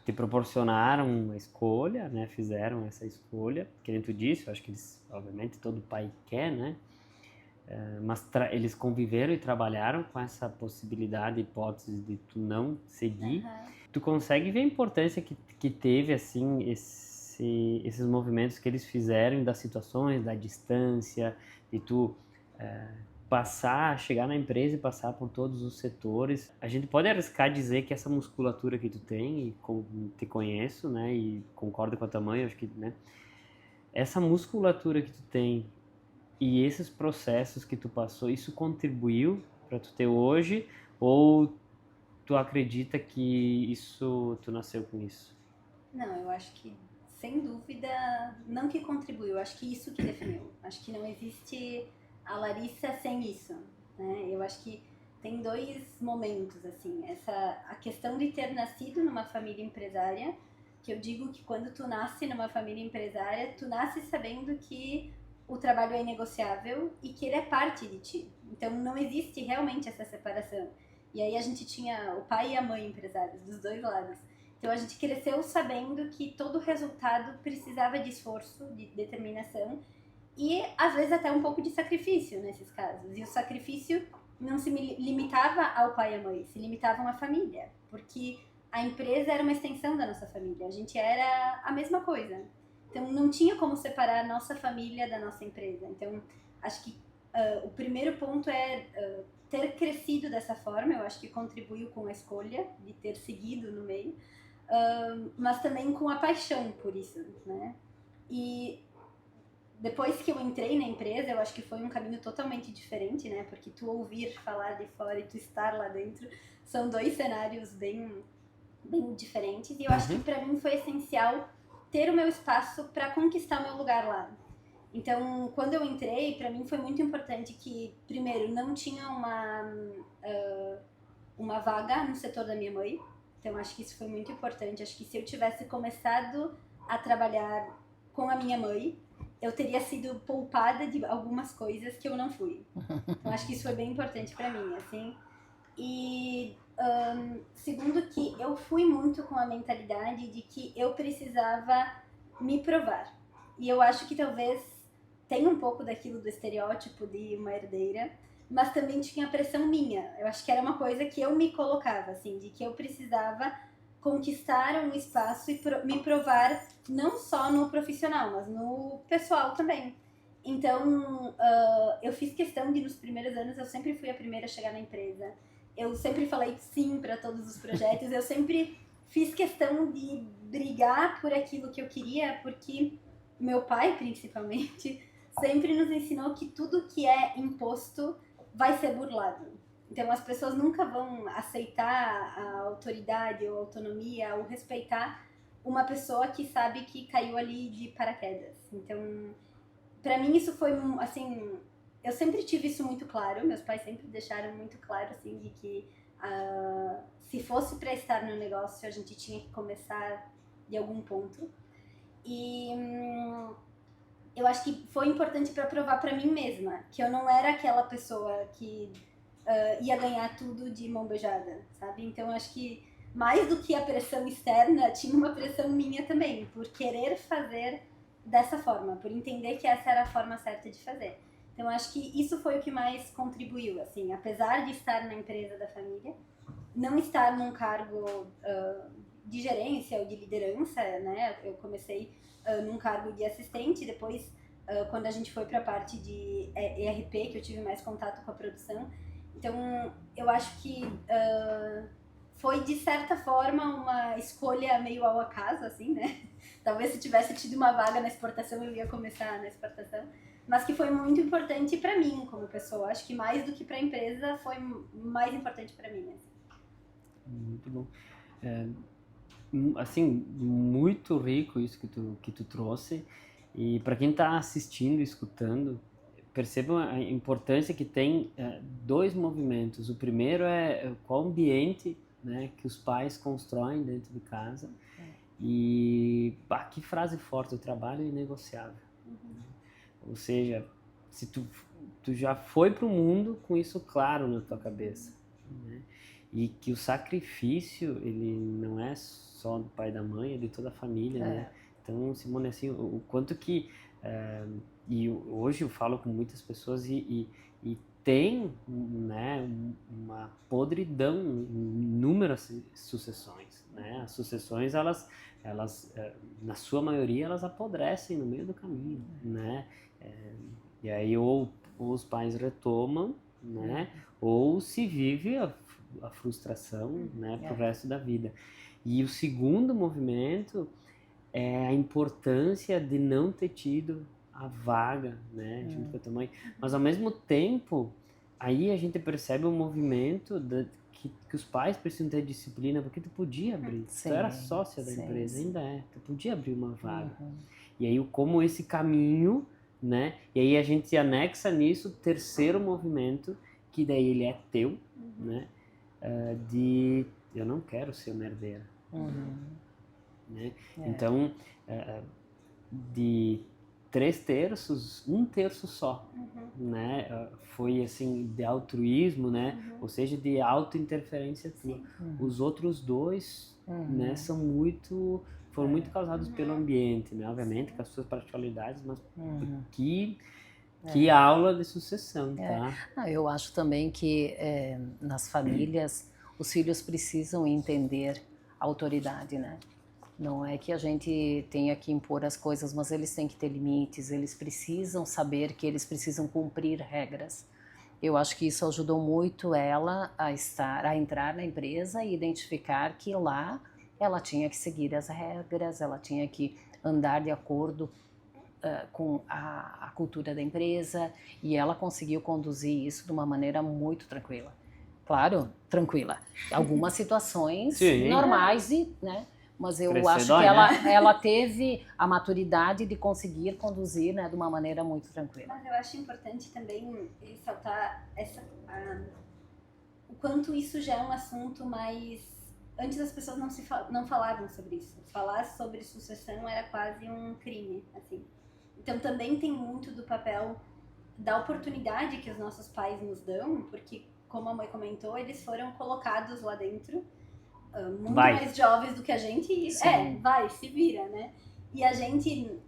te proporcionaram a escolha, né, fizeram essa escolha, que nem tu disse, eu acho que eles, obviamente, todo pai quer, né, mas eles conviveram e trabalharam com essa possibilidade, hipótese de tu não seguir. Tu consegue ver a importância que teve, assim, esses movimentos que eles fizeram das situações, da distância, de tu chegar na empresa e passar por todos os setores. A gente pode arriscar dizer que essa musculatura que tu tem, e te conheço, né, e concordo com a tua mãe, acho que, né, essa musculatura que tu tem e esses processos que tu passou, isso contribuiu para tu ter hoje, ou tu acredita que tu nasceu com isso? Não, eu acho que, sem dúvida, não que contribuiu, acho que isso que definiu. Acho que não existe a Larissa sem isso, né? Eu acho que tem dois momentos, assim, a questão de ter nascido numa família empresária, que eu digo que quando tu nasce numa família empresária, tu nasce sabendo que o trabalho é inegociável e que ele é parte de ti. Então não existe realmente essa separação. E aí a gente tinha o pai e a mãe empresários, dos dois lados. Então a gente cresceu sabendo que todo resultado precisava de esforço, de determinação e às vezes até um pouco de sacrifício nesses casos. E o sacrifício não se limitava ao pai e à mãe, se limitavam à família, porque a empresa era uma extensão da nossa família, a gente era a mesma coisa. Então não tinha como separar a nossa família da nossa empresa. Então acho que o primeiro ponto é ter crescido dessa forma, eu acho que contribuiu com a escolha de ter seguido no meio, mas também com a paixão por isso, né? E depois que eu entrei na empresa, eu acho que foi um caminho totalmente diferente, né? Porque tu ouvir falar de fora e tu estar lá dentro são dois cenários bem diferentes. E eu acho que para mim foi essencial ter o meu espaço para conquistar o meu lugar lá. Então, quando eu entrei, para mim foi muito importante que, primeiro, não tinha uma vaga no setor da minha mãe. Então, acho que isso foi muito importante. Acho que se eu tivesse começado a trabalhar com a minha mãe, eu teria sido poupada de algumas coisas que eu não fui. Então, acho que isso foi bem importante para mim, assim. E segundo, que eu fui muito com a mentalidade de que eu precisava me provar. E eu acho que talvez tenha um pouco daquilo do estereótipo de uma herdeira, mas também tinha a pressão minha. Eu acho que era uma coisa que eu me colocava, assim, de que eu precisava conquistar um espaço e me provar não só no profissional, mas no pessoal também. Então, eu fiz questão de, nos primeiros anos, eu sempre fui a primeira a chegar na empresa. Eu sempre falei sim para todos os projetos. Eu sempre fiz questão de brigar por aquilo que eu queria, porque meu pai, principalmente, sempre nos ensinou que tudo que é imposto vai ser burlado. Então, as pessoas nunca vão aceitar a autoridade ou a autonomia ou respeitar uma pessoa que sabe que caiu ali de paraquedas. Então, para mim isso foi, assim, eu sempre tive isso muito claro. Meus pais sempre deixaram muito claro, assim, de que se fosse para estar no negócio, a gente tinha que começar de algum ponto. E eu acho que foi importante para provar para mim mesma que eu não era aquela pessoa que ia ganhar tudo de mão beijada, sabe? Então, eu acho que mais do que a pressão externa, tinha uma pressão minha também, por querer fazer dessa forma, por entender que essa era a forma certa de fazer. Então, eu acho que isso foi o que mais contribuiu, assim, apesar de estar na empresa da família, não estar num cargo de gerência ou de liderança, né? Eu comecei num cargo de assistente, depois, quando a gente foi para a parte de ERP, que eu tive mais contato com a produção. Então, eu acho que foi, de certa forma, uma escolha meio ao acaso, assim, né? Talvez se tivesse tido uma vaga na exportação, eu ia começar na exportação. Mas que foi muito importante para mim, como pessoa. Acho que mais do que para a empresa, foi mais importante para mim, assim. Muito bom. Assim, muito rico isso que tu trouxe. E para quem está assistindo, escutando, percebam a importância que tem dois movimentos. O primeiro é qual ambiente, né, que os pais constroem dentro de casa. E que frase forte: o trabalho é inegociável. Ou seja, se tu já foi para o mundo com isso claro na tua cabeça, né? E que o sacrifício, ele não é só do pai e da mãe, é de toda a família, né? Então, Simone, assim, o quanto que... e hoje eu falo com muitas pessoas e tem, né, uma podridão em inúmeras sucessões, né? As sucessões, elas na sua maioria, elas apodrecem no meio do caminho, né? E aí ou os pais retomam, né? Ou se vive a frustração, né, pro resto da vida. E o segundo movimento é a importância de não ter tido a vaga, né, junto com a tua mãe. Mas ao mesmo tempo, aí a gente percebe um movimento que os pais precisam ter disciplina, porque tu podia abrir. Tu era sócia da empresa, ainda é. Tu podia abrir uma vaga. E aí como esse caminho, né, e aí a gente anexa nisso o terceiro movimento, que daí ele é teu, né, de eu não quero ser uma herdeira. Né? Então, de 3/3, 1/3 só, né? Foi assim, de altruísmo, né? Ou seja, de auto-interferência tua. Os outros dois, né, foram muito causados pelo ambiente, né? Obviamente, com as suas particularidades, mas que aula de sucessão, tá? Eu acho também que nas famílias os filhos precisam entender a autoridade, né? Não é que a gente tenha que impor as coisas, mas eles têm que ter limites, eles precisam saber que eles precisam cumprir regras. Eu acho que isso ajudou muito ela a entrar na empresa e identificar que lá ela tinha que seguir as regras, ela tinha que andar de acordo com a cultura da empresa, e ela conseguiu conduzir isso de uma maneira muito tranquila. Claro, tranquila. Algumas situações normais, né? mas eu Crescer acho dói, que né? ela teve a maturidade de conseguir conduzir, né, de uma maneira muito tranquila. Mas eu acho importante também ressaltar o quanto isso já é um assunto mais... Antes as pessoas não falavam sobre isso. Falar sobre sucessão era quase um crime, assim. Então também tem muito do papel da oportunidade que os nossos pais nos dão, porque, como a mãe comentou, eles foram colocados lá dentro, muito mais jovens do que a gente, e se vira, né? E a gente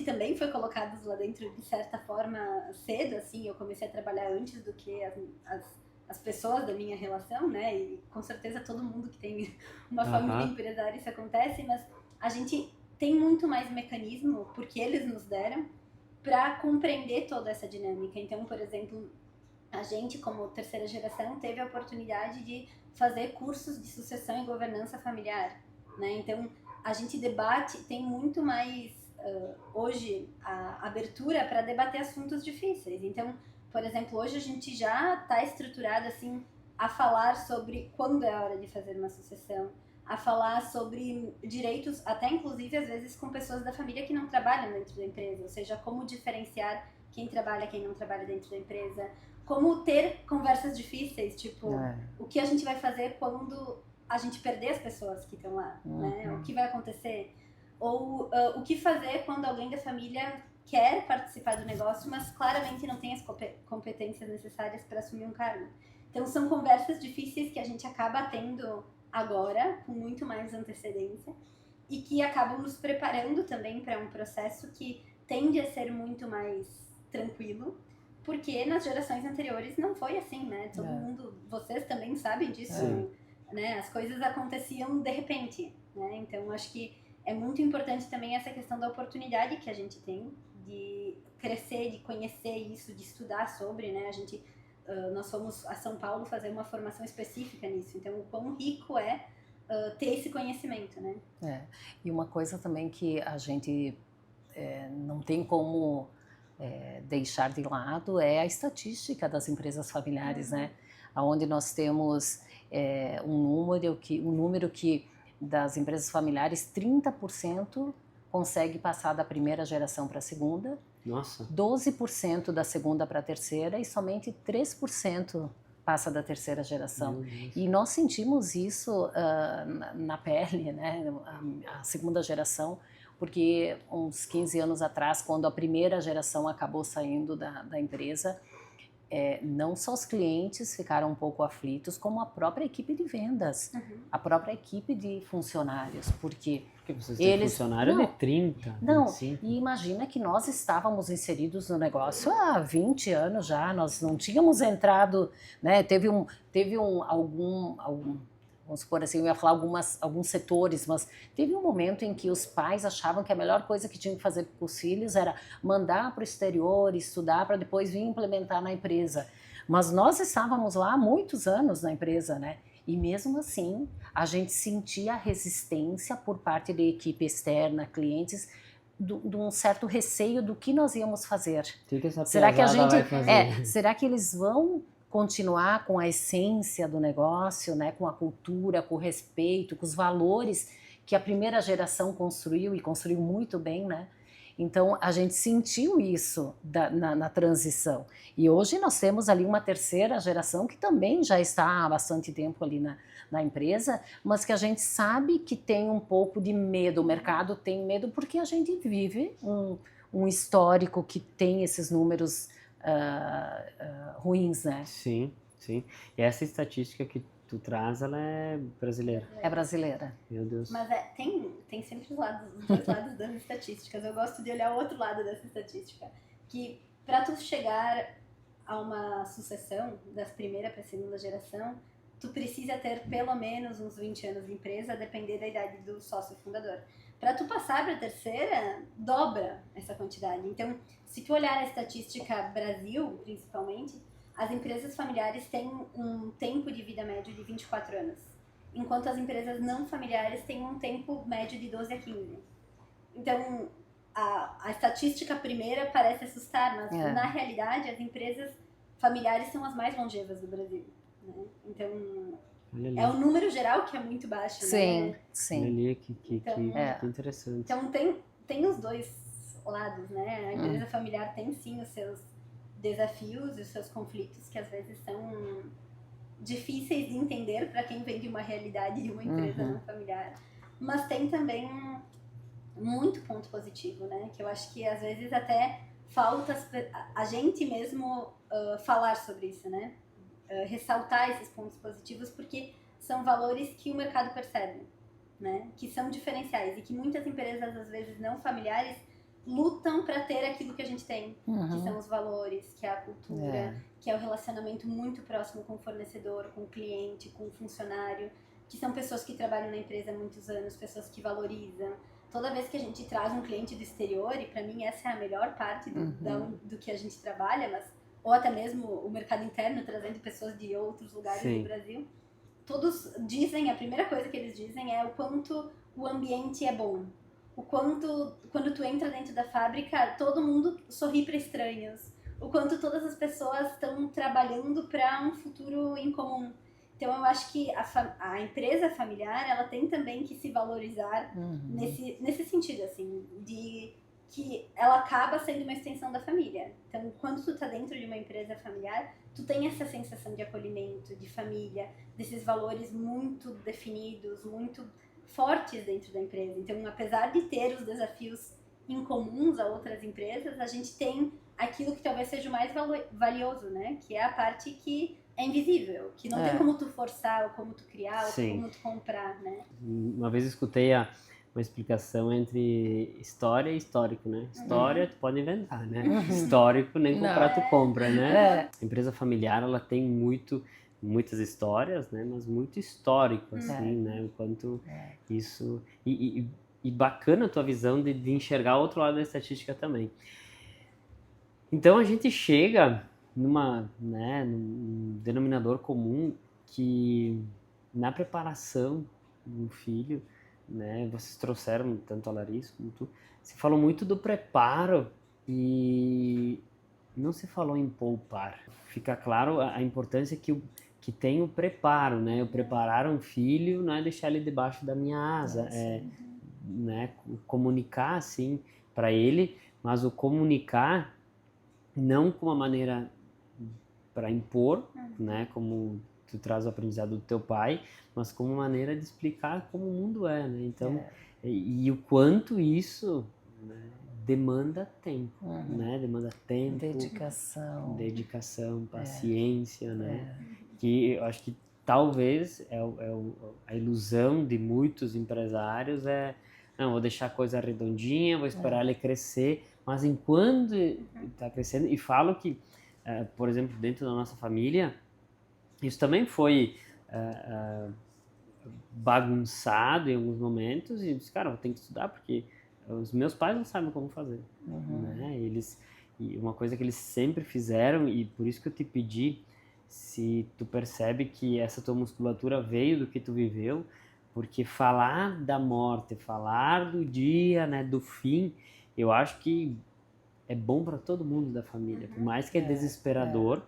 também foi colocados lá dentro de certa forma cedo, assim. Eu comecei a trabalhar antes do que as pessoas da minha relação, né? E com certeza todo mundo que tem uma família empresária isso acontece, mas a gente tem muito mais mecanismo, porque eles nos deram, para compreender toda essa dinâmica. Então, por exemplo, a gente, como terceira geração, teve a oportunidade de fazer cursos de sucessão e governança familiar, né? Então, a gente debate, tem muito mais, hoje, a abertura para debater assuntos difíceis. Então, por exemplo, hoje a gente já está estruturado, assim, a falar sobre quando é a hora de fazer uma sucessão, a falar sobre direitos, até inclusive às vezes com pessoas da família que não trabalham dentro da empresa, ou seja, como diferenciar quem trabalha, quem não trabalha dentro da empresa, como ter conversas difíceis, tipo, o que a gente vai fazer quando a gente perder as pessoas que estão lá, né? O que vai acontecer? Ou o que fazer quando alguém da família quer participar do negócio, mas claramente não tem as competências necessárias para assumir um cargo. Então são conversas difíceis que a gente acaba tendo agora, com muito mais antecedência, e que acabam nos preparando também para um processo que tende a ser muito mais tranquilo, porque nas gerações anteriores não foi assim, né? Todo mundo, vocês também sabem disso, né? As coisas aconteciam de repente, né? Então acho que é muito importante também essa questão da oportunidade que a gente tem de crescer, de conhecer isso, de estudar sobre, né? Nós fomos a São Paulo fazer uma formação específica nisso, então o quão rico é ter esse conhecimento, né? E uma coisa também que a gente não tem como deixar de lado é a estatística das empresas familiares, né? Onde nós temos um número que das empresas familiares 30% consegue passar da primeira geração para a segunda, Nossa. 12% da segunda para a terceira e somente 3% passa da terceira geração. E nós sentimos isso na pele, né? A segunda geração, porque uns 15 anos atrás, quando a primeira geração acabou saindo da empresa, não só os clientes ficaram um pouco aflitos, como a própria equipe de vendas, a própria equipe de funcionários, porque vocês têm funcionário de 30, Não, 25. E imagina que nós estávamos inseridos no negócio há 20 anos já, nós não tínhamos entrado, né? Teve algum vamos supor assim, eu ia falar alguns setores, mas teve um momento em que os pais achavam que a melhor coisa que tinham que fazer com os filhos era mandar para o exterior, estudar para depois vir implementar na empresa. Mas nós estávamos lá há muitos anos na empresa, né? E mesmo assim, a gente sentia a resistência por parte da equipe externa, clientes, de um certo receio do que nós íamos fazer. Será que a gente vai fazer? Será que eles vão continuar com a essência do negócio, né, com a cultura, com o respeito, com os valores que a primeira geração construiu e construiu muito bem, né? Então a gente sentiu isso na transição. E hoje nós temos ali uma terceira geração que também já está há bastante tempo ali na empresa, mas que a gente sabe que tem um pouco de medo, o mercado tem medo porque a gente vive um histórico que tem esses números ruins, né? Sim, sim. E essa estatística que tu traz, ela é brasileira? É brasileira. Meu Deus. Mas tem sempre os dois lados das estatísticas. Eu gosto de olhar o outro lado dessa estatística. Que para tu chegar a uma sucessão das primeira para a segunda geração, tu precisa ter pelo menos uns 20 anos de empresa, a depender da idade do sócio fundador. Para tu passar para a terceira, dobra essa quantidade. Então, se tu olhar a estatística Brasil, principalmente, as empresas familiares têm um tempo de vida médio de 24 anos, enquanto as empresas não familiares têm um tempo médio de 12 a 15. Então, a estatística primeira parece assustar, mas na realidade as empresas familiares são as mais longevas do Brasil, né? Então, Olha ali, É o número geral que é muito baixo, Sim, né? olha sim. ali que É. interessante. Então tem os dois lados, né? A empresa familiar tem sim os seus desafios e os seus conflitos, que às vezes são difíceis de entender para quem vem de uma realidade de uma empresa não familiar. Mas tem também muito ponto positivo, né? Que eu acho que às vezes até falta a gente mesmo falar sobre isso, né? Ressaltar esses pontos positivos, porque são valores que o mercado percebe, né? Que são diferenciais e que muitas empresas, às vezes não familiares, lutam para ter aquilo que a gente tem, que são os valores, que é a cultura, que é o relacionamento muito próximo com o fornecedor, com o cliente, com o funcionário, que são pessoas que trabalham na empresa há muitos anos, pessoas que valorizam. Toda vez que a gente traz um cliente do exterior, e para mim essa é a melhor parte do que a gente trabalha, mas ou até mesmo o mercado interno, trazendo pessoas de outros lugares do Brasil, todos dizem, a primeira coisa que eles dizem é o quanto o ambiente é bom. O quanto, quando tu entra dentro da fábrica, todo mundo sorri para estranhos. O quanto todas as pessoas estão trabalhando para um futuro em comum. Então eu acho que a empresa familiar, ela tem também que se valorizar nesse sentido, assim, de que ela acaba sendo uma extensão da família. Então, quando tu tá dentro de uma empresa familiar, tu tem essa sensação de acolhimento, de família, desses valores muito definidos, muito fortes dentro da empresa. Então, apesar de ter os desafios incomuns a outras empresas, a gente tem aquilo que talvez seja o mais valioso, né? Que é a parte que é invisível, que não tem como tu forçar, ou como tu criar, ou como tu comprar, né? Uma vez eu escutei uma explicação entre história e histórico, né? História tu pode inventar, né? Histórico nem comprar tu compra, né? A empresa familiar, ela tem muitas histórias, né? Mas muito histórico, assim, né? O quanto isso... E bacana a tua visão de enxergar o outro lado da estatística também. Então a gente chega num denominador comum que na preparação do filho, né, vocês trouxeram, tanto a Larissa como tu, se falou muito do preparo e não se falou em poupar. Fica claro a importância que tem o preparo, né? Eu preparar um filho não é deixar ele debaixo da minha asa, né, comunicar assim para ele, mas o comunicar não com uma maneira para impor, né, como tu traz o aprendizado do teu pai, mas como uma maneira de explicar como o mundo é, né? Então, e o quanto isso, né, demanda tempo, né? Demanda tempo, dedicação, paciência, né? Que eu acho que talvez a ilusão de muitos empresários não, vou deixar a coisa redondinha, vou esperar ele crescer, mas enquanto está crescendo, e falo que, por exemplo, dentro da nossa família, isso também foi bagunçado em alguns momentos, e eu disse, cara, eu tenho que estudar, porque os meus pais não sabem como fazer, né? E uma coisa que eles sempre fizeram, e por isso que eu te pedi, se tu percebe que essa tua musculatura veio do que tu viveu, porque falar da morte, falar do dia, né, do fim, eu acho que é bom para todo mundo da família, por mais que é desesperador,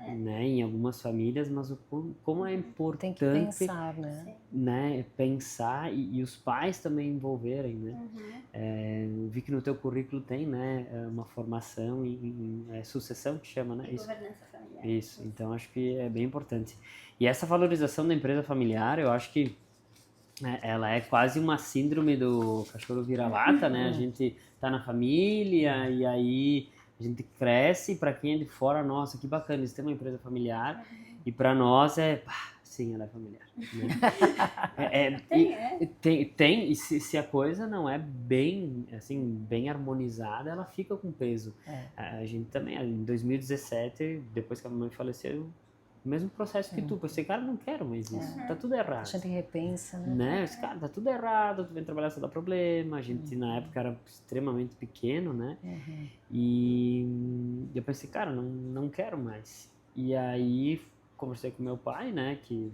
né, em algumas famílias, mas como é importante tem que pensar, né, pensar e os pais também envolverem, né? Eu vi que no teu currículo tem, né, uma formação em sucessão, que chama, né? Governança familiar. Isso, então acho que é bem importante. E essa valorização da empresa familiar, eu acho que ela é quase uma síndrome do cachorro vira-lata, né? A gente tá na família e aí a gente cresce, para quem é de fora, nossa, que bacana, eles têm uma empresa familiar, e para nós sim, ela é familiar. Né? Tem, e se a coisa não é bem, assim, bem harmonizada, ela fica com peso. A gente também, em 2017, depois que a mamãe faleceu, o mesmo processo que tu, pensei, cara, não quero mais isso, tá tudo errado. A gente repensa, né? Cara, tá tudo errado, tu vem trabalhar só dá problema, a gente na época era extremamente pequeno, né? E eu pensei, cara, não quero mais. E aí conversei com meu pai, né, que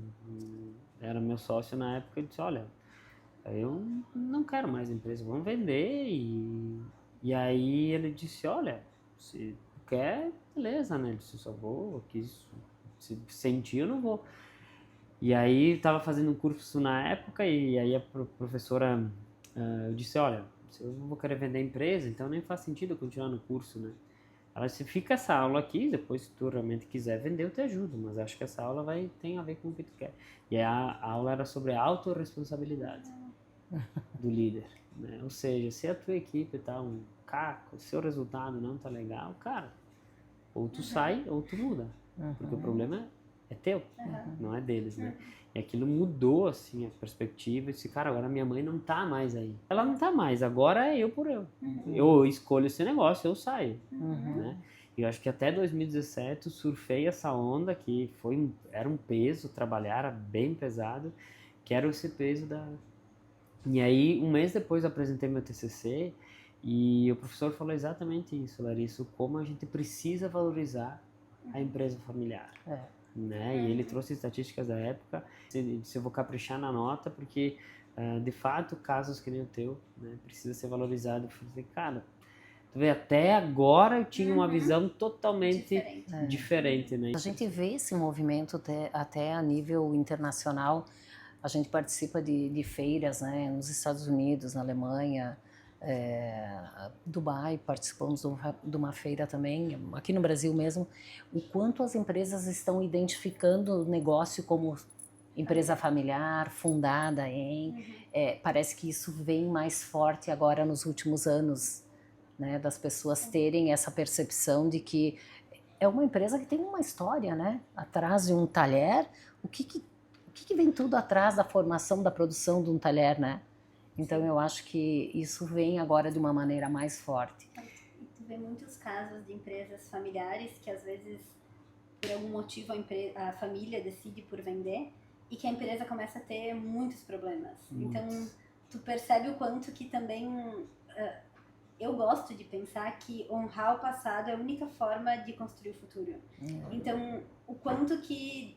era meu sócio na época, e disse, olha, eu não quero mais a empresa, vamos vender. E aí ele disse, olha, se tu quer, beleza, né? Ele disse, só vou, se sentir eu não vou. E aí estava fazendo um curso na época e aí a professora, eu disse, olha, se eu vou querer vender a empresa, então nem faz sentido eu continuar no curso, né? Ela disse, fica essa aula aqui, depois se tu realmente quiser vender eu te ajudo, mas acho que essa aula tem a ver com o que tu quer. E a aula era sobre a autorresponsabilidade do líder, né? Ou seja, se a tua equipe tá um caco, o seu resultado não tá legal, cara, ou tu sai ou tu muda, porque o problema é teu, não é deles, né? E aquilo mudou, assim, a perspectiva. E disse, cara, agora minha mãe não tá mais aí. Ela não tá mais, agora é eu por eu. Eu escolho esse negócio, eu saio, né? E eu acho que até 2017 eu surfei essa onda que era um peso, trabalhar era bem pesado, que era esse peso da... E aí, um mês depois eu apresentei meu TCC e o professor falou exatamente isso, Larissa, como a gente precisa valorizar a empresa familiar. Né? E ele trouxe estatísticas da época, se eu vou caprichar na nota, porque de fato casos que nem o teu, né, precisa ser valorizado. Eu falei, cara, tu vê, até agora eu tinha uma visão totalmente diferente, né? A gente vê esse movimento até a nível internacional. A gente participa de feiras, né, nos Estados Unidos, na Alemanha, Dubai, participamos de uma feira também, aqui no Brasil mesmo, o quanto as empresas estão identificando o negócio como empresa familiar, fundada parece que isso vem mais forte agora nos últimos anos, né, das pessoas terem essa percepção de que é uma empresa que tem uma história, né, atrás de um talher, o que vem tudo atrás da formação, da produção de um talher, né? Então, eu acho que isso vem agora de uma maneira mais forte. E tu vê muitos casos de empresas familiares que, às vezes, por algum motivo, a família decide por vender e que a empresa começa a ter muitos problemas. Então, tu percebe o quanto que também... eu gosto de pensar que honrar o passado é a única forma de construir o futuro. Então, o quanto que...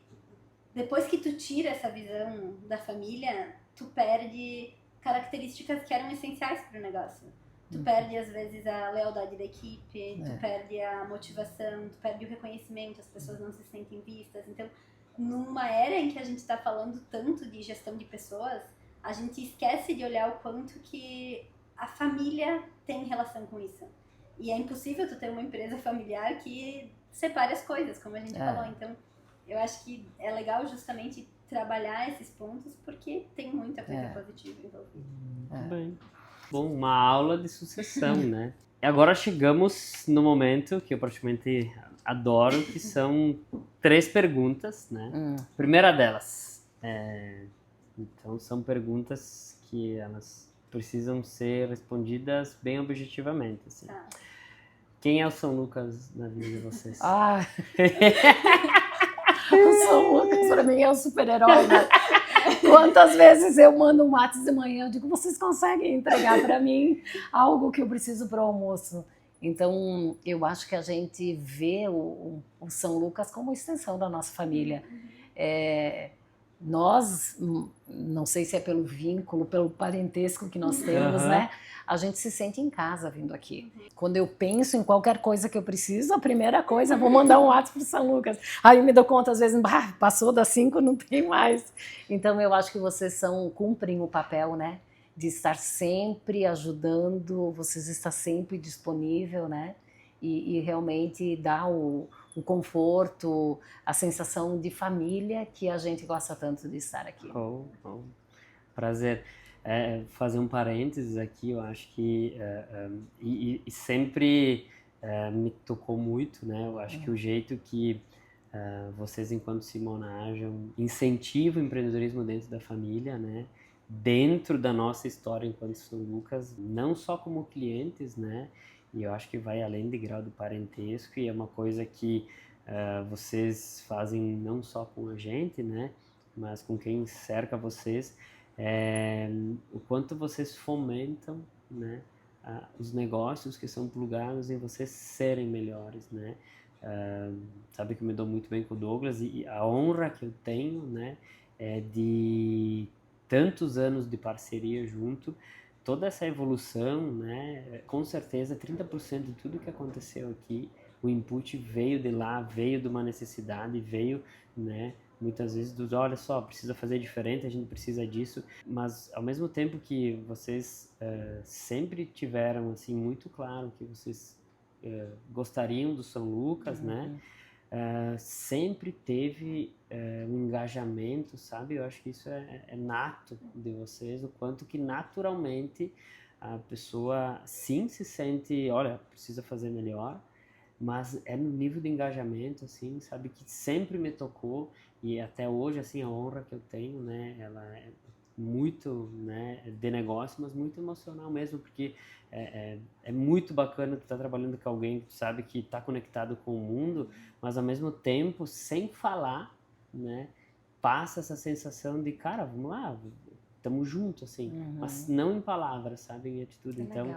Depois que tu tira essa visão da família, tu perde características que eram essenciais para o negócio. Tu perde, às vezes, a lealdade da equipe, tu perde a motivação, tu perde o reconhecimento, as pessoas não se sentem vistas. Então, numa era em que a gente está falando tanto de gestão de pessoas, a gente esquece de olhar o quanto que a família tem relação com isso. E é impossível tu ter uma empresa familiar que separe as coisas, como a gente falou. Então, eu acho que é legal justamente trabalhar esses pontos, porque tem muita coisa positiva envolvida. Muito bem. Bom, uma aula de sucessão, né? E agora chegamos no momento que eu praticamente adoro, que são 3 perguntas, né? Primeira delas, então são perguntas que elas precisam ser respondidas bem objetivamente, assim. Quem é o São Lucas na vida de vocês? O São Lucas, para mim, é um super-herói, né? Quantas vezes eu mando um WhatsApp de manhã, eu digo, vocês conseguem entregar para mim algo que eu preciso para o almoço? Então, eu acho que a gente vê o São Lucas como extensão da nossa família. Nós, não sei se é pelo vínculo, pelo parentesco que nós temos, né? A gente se sente em casa vindo aqui. Quando eu penso em qualquer coisa que eu preciso, a primeira coisa, vou mandar um WhatsApp para São Lucas. Aí me dou conta, às vezes, passou das 5, não tem mais. Então, eu acho que vocês cumprem o papel, né? De estar sempre ajudando, vocês estão sempre disponível, né? E realmente dar o conforto, a sensação de família que a gente gosta tanto de estar aqui. Prazer. Fazer um parênteses aqui, eu acho que e sempre me tocou muito, né? Eu acho que o jeito que vocês, enquanto Simonagem, incentivam o empreendedorismo dentro da família, né? Dentro da nossa história enquanto São Lucas, não só como clientes, né? E eu acho que vai além de grau do parentesco, e é uma coisa que vocês fazem não só com a gente, né? Mas com quem cerca vocês, o quanto vocês fomentam, né? Os negócios que são plugados em vocês serem melhores, né? Sabe que eu me dou muito bem com o Douglas, e a honra que eu tenho, né? É de tantos anos de parceria junto, toda essa evolução, né? Com certeza 30% de tudo que aconteceu aqui, o input veio de lá, veio de uma necessidade, veio, né, muitas vezes olha só, precisa fazer diferente, a gente precisa disso, mas ao mesmo tempo que vocês sempre tiveram assim muito claro que vocês gostariam do São Lucas, né? Sempre teve um engajamento, sabe? Eu acho que isso é nato de vocês, o quanto que naturalmente a pessoa sim se sente, olha, precisa fazer melhor, mas é no nível de engajamento, assim, sabe, que sempre me tocou, e até hoje, assim, a honra que eu tenho, né, ela é muito, né, de negócio, mas muito emocional mesmo, porque é muito bacana tu estar trabalhando com alguém que tu sabe que está conectado com o mundo, mas ao mesmo tempo, sem falar, né, passa essa sensação de, cara, vamos lá, estamos juntos, assim, mas não em palavras, sabe, em atitude. Então,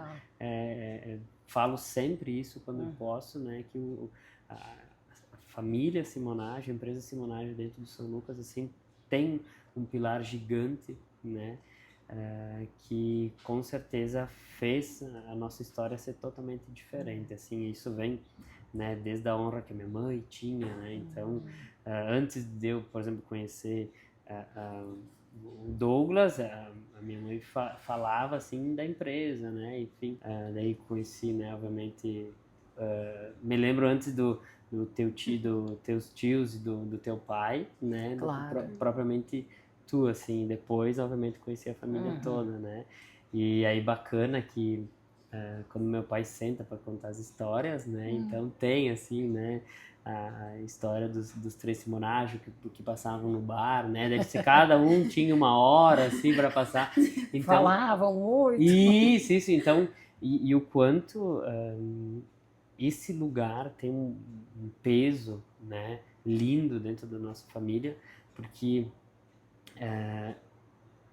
falo sempre isso quando eu posso, né, que a família Simonage, a empresa Simonage dentro do São Lucas, assim, tem um pilar gigante, né, que com certeza fez a nossa história ser totalmente diferente, assim, isso vem, né, desde a honra que a minha mãe tinha, né, então, antes de eu, por exemplo, conhecer o Douglas, a minha mãe falava assim da empresa, né? Enfim, daí conheci, né? Obviamente, me lembro antes do teus tios e do teu pai, né? Claro. Propriamente tu, assim. Depois, obviamente, conheci a família toda, né? E aí bacana que quando meu pai senta para contar as histórias, né? Então tem assim, né? A história dos três Simonage que passavam no bar, né? Deve ser cada um tinha uma hora assim para passar. Então, falavam muito. Isso. Então, e o quanto esse lugar tem um peso, né? Lindo dentro da nossa família, porque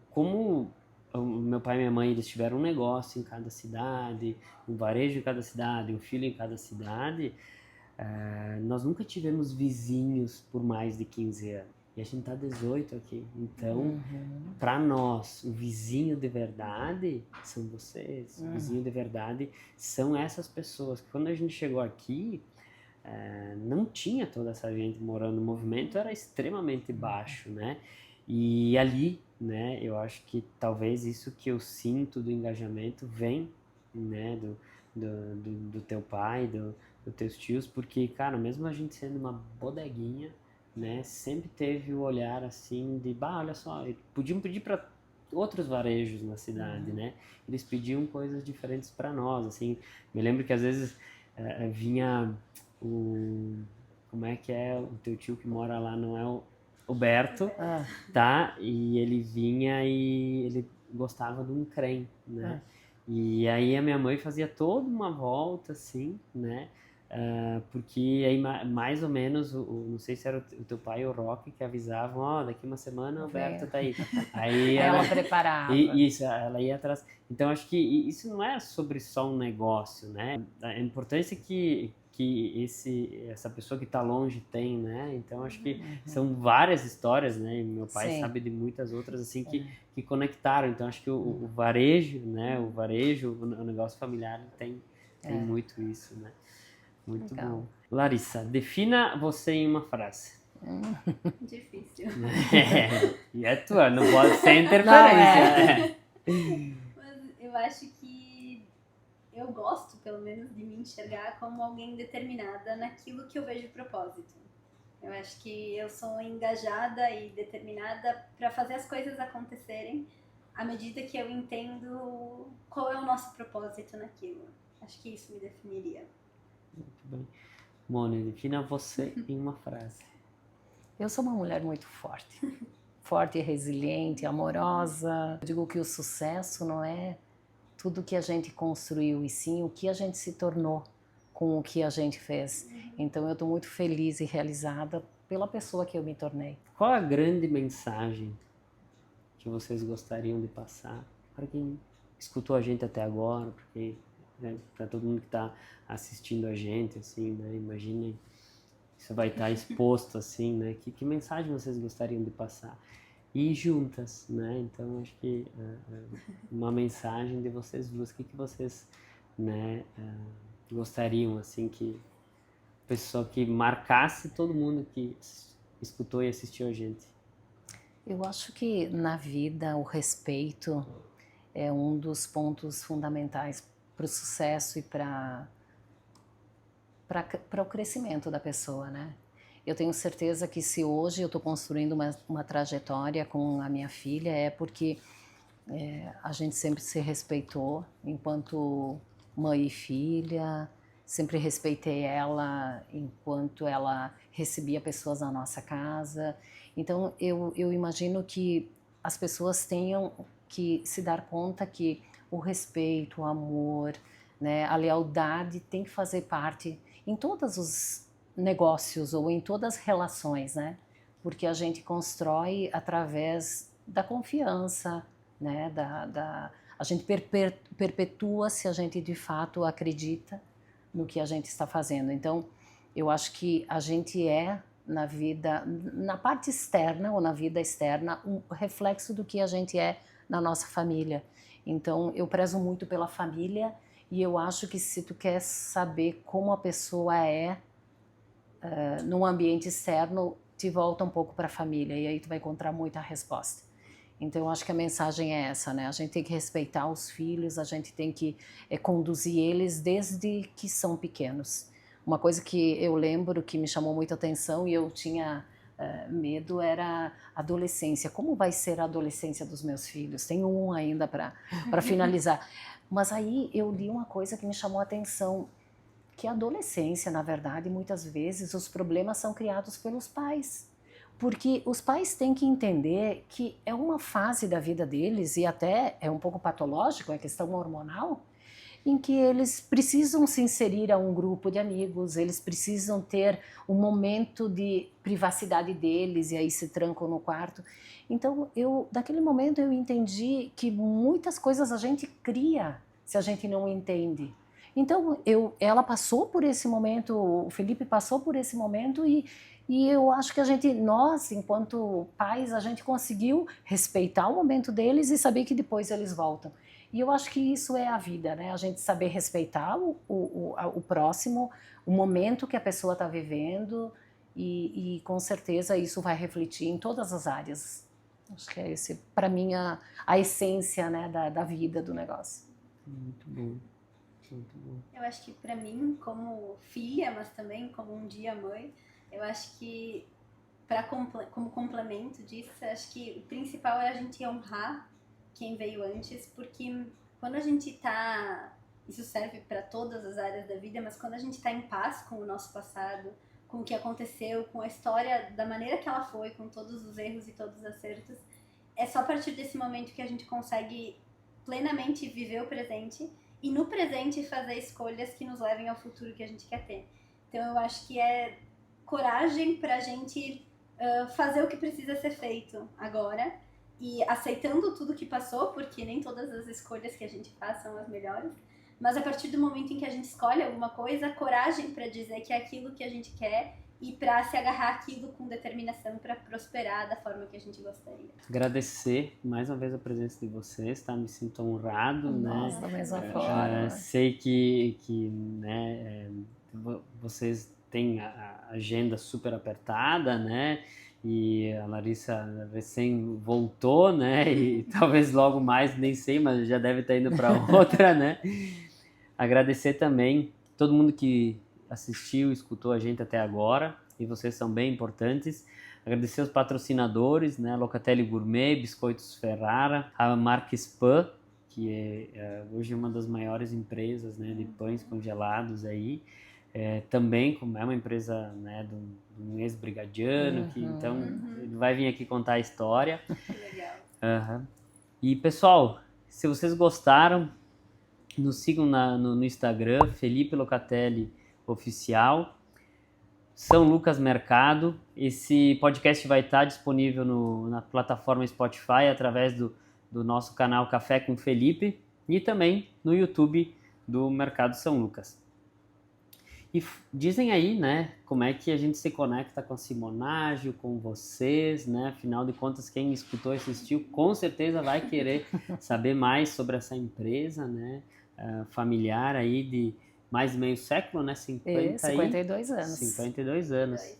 como o meu pai e minha mãe eles tiveram um negócio em cada cidade, um varejo em cada cidade, um filho em cada cidade. Nós nunca tivemos vizinhos por mais de 15 anos. E a gente tá 18 aqui. Então, para nós, o vizinho de verdade são vocês. O vizinho de verdade são essas pessoas. Quando a gente chegou aqui, não tinha toda essa gente morando. O movimento era extremamente baixo, né? E ali, né, eu acho que talvez isso que eu sinto do engajamento vem, né, do teu pai, dos teus tios, porque, cara, mesmo a gente sendo uma bodeguinha, né, sempre teve o olhar assim de, bah, olha só, podiam pedir para outros varejos na cidade, né? Eles pediam coisas diferentes para nós, assim. Me lembro que às vezes vinha como é que é o teu tio que mora lá, não é o Berto, tá? E ele vinha e ele gostava de um creme, né? E aí a minha mãe fazia toda uma volta, assim, né? Porque aí mais ou menos, não sei se era o teu pai ou o Roque que avisavam, ó, daqui uma semana o Berto tá aí. Aí ela preparava. Isso, ela ia atrás. Então acho que isso não é sobre só um negócio, né? A importância que essa pessoa que está longe tem, né? Então acho que são várias histórias, né? E meu pai sabe de muitas outras assim que conectaram. Então acho que o varejo, né? O negócio familiar tem muito isso, né? Muito Legal. bom. Larissa, defina você em uma frase. Difícil. E é tua, não pode ser interferência. Mas eu acho que eu gosto, pelo menos, de me enxergar como alguém determinada naquilo que eu vejo propósito. Eu acho que eu sou engajada e determinada para fazer as coisas acontecerem à medida que eu entendo qual é o nosso propósito naquilo. Acho que isso me definiria. Muito bem. Mônica, defina você em uma frase. Eu sou uma mulher muito forte. Forte e resiliente, amorosa. Eu digo que o sucesso não é tudo que a gente construiu, e sim o que a gente se tornou com o que a gente fez. Então eu estou muito feliz e realizada pela pessoa que eu me tornei. Qual a grande mensagem que vocês gostariam de passar para quem escutou a gente até agora, porque para todo mundo que está assistindo a gente, assim, né? Imaginem, isso vai estar exposto, assim, né? Que mensagem vocês gostariam de passar? E juntas, né? Então, acho que uma mensagem de vocês duas, o que vocês, né, gostariam, assim, que pessoa que marcasse todo mundo que escutou e assistiu a gente? Eu acho que na vida o respeito é um dos pontos fundamentais para o sucesso e para o crescimento da pessoa, né? Eu tenho certeza que se hoje eu estou construindo uma trajetória com a minha filha é porque a gente sempre se respeitou enquanto mãe e filha, sempre respeitei ela enquanto ela recebia pessoas na nossa casa. Então eu imagino que as pessoas tenham que se dar conta que o respeito, o amor, né, a lealdade tem que fazer parte em todos os negócios ou em todas as relações, né? Porque a gente constrói através da confiança, né? A gente perpetua se a gente de fato acredita no que a gente está fazendo. Então, eu acho que a gente é na vida, na parte externa ou na vida externa, um reflexo do que a gente é na nossa família. Então, eu prezo muito pela família e eu acho que se tu quer saber como a pessoa é num ambiente externo, te volta um pouco para a família e aí tu vai encontrar muita resposta. Então, eu acho que a mensagem é essa, né? A gente tem que respeitar os filhos, a gente tem que conduzir eles desde que são pequenos. Uma coisa que eu lembro que me chamou muita atenção e eu tinha medo era a adolescência. Como vai ser a adolescência dos meus filhos? Tenho um ainda para finalizar. Mas aí eu li uma coisa que me chamou a atenção, que a adolescência, na verdade, muitas vezes os problemas são criados pelos pais. Porque os pais têm que entender que é uma fase da vida deles, e até é um pouco patológico, é questão hormonal, em que eles precisam se inserir a um grupo de amigos, eles precisam ter um momento de privacidade deles, e aí se trancam no quarto. Então, naquele momento eu entendi que muitas coisas a gente cria se a gente não entende. Então, ela passou por esse momento, o Felipe passou por esse momento e eu acho que nós, enquanto pais, a gente conseguiu respeitar o momento deles e saber que depois eles voltam. E eu acho que isso é a vida, né? A gente saber respeitar o próximo, o momento que a pessoa está vivendo e com certeza isso vai refletir em todas as áreas. Acho que é esse, para mim, a essência, né, da vida do negócio. Muito bom. Muito bom. Eu acho que para mim, como filha, mas também como um dia mãe, eu acho que como complemento disso, acho que o principal é a gente honrar quem veio antes, porque quando a gente tá, isso serve para todas as áreas da vida, mas quando a gente tá em paz com o nosso passado, com o que aconteceu, com a história da maneira que ela foi, com todos os erros e todos os acertos, é só a partir desse momento que a gente consegue plenamente viver o presente e no presente fazer escolhas que nos levem ao futuro que a gente quer ter. Então eu acho que é coragem pra gente fazer o que precisa ser feito agora e aceitando tudo que passou, porque nem todas as escolhas que a gente faz são as melhores, mas a partir do momento em que a gente escolhe alguma coisa, coragem para dizer que é aquilo que a gente quer e para se agarrar aquilo com determinação para prosperar da forma que a gente gostaria. Agradecer mais uma vez a presença de vocês, tá? Me sinto honrado, Nossa, né? da mesma forma. Sei que né, vocês têm a agenda super apertada, né? E a Larissa recém voltou, né? E talvez logo mais, nem sei, mas já deve estar indo para outra, né? Agradecer também todo mundo que assistiu, escutou a gente até agora, e vocês são bem importantes. Agradecer os patrocinadores, né? Locatelli Gourmet, Biscoitos Ferrara, a marca Spam, que é hoje uma das maiores empresas, né, de pães congelados aí. Também, como é uma empresa, né, de um ex-brigadiano, então ele vai vir aqui contar a história. Que legal. E pessoal, se vocês gostaram, nos sigam no Instagram, Felipe Locatelli Oficial, São Lucas Mercado. Esse podcast vai estar disponível na plataforma Spotify através do nosso canal Café com Felipe e também no YouTube do Mercado São Lucas. E dizem aí, né, como é que a gente se conecta com a Simonágio, com vocês, né? Afinal de contas, quem escutou e assistiu, com certeza vai querer saber mais sobre essa empresa, né? Familiar aí de mais de meio século, né? 52 anos. 52 anos.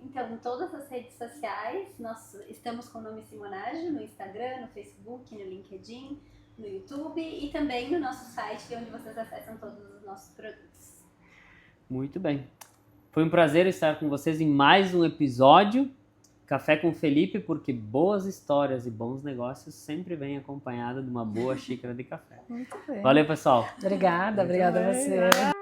Então, em todas as redes sociais, nós estamos com o nome Simonágio, no Instagram, no Facebook, no LinkedIn, no YouTube e também no nosso site, onde vocês acessam todos os nossos produtos. Muito bem. Foi um prazer estar com vocês em mais um episódio Café com Felipe, porque boas histórias e bons negócios sempre vêm acompanhadas de uma boa xícara de café. Muito bem. Valeu, pessoal. Obrigada a você.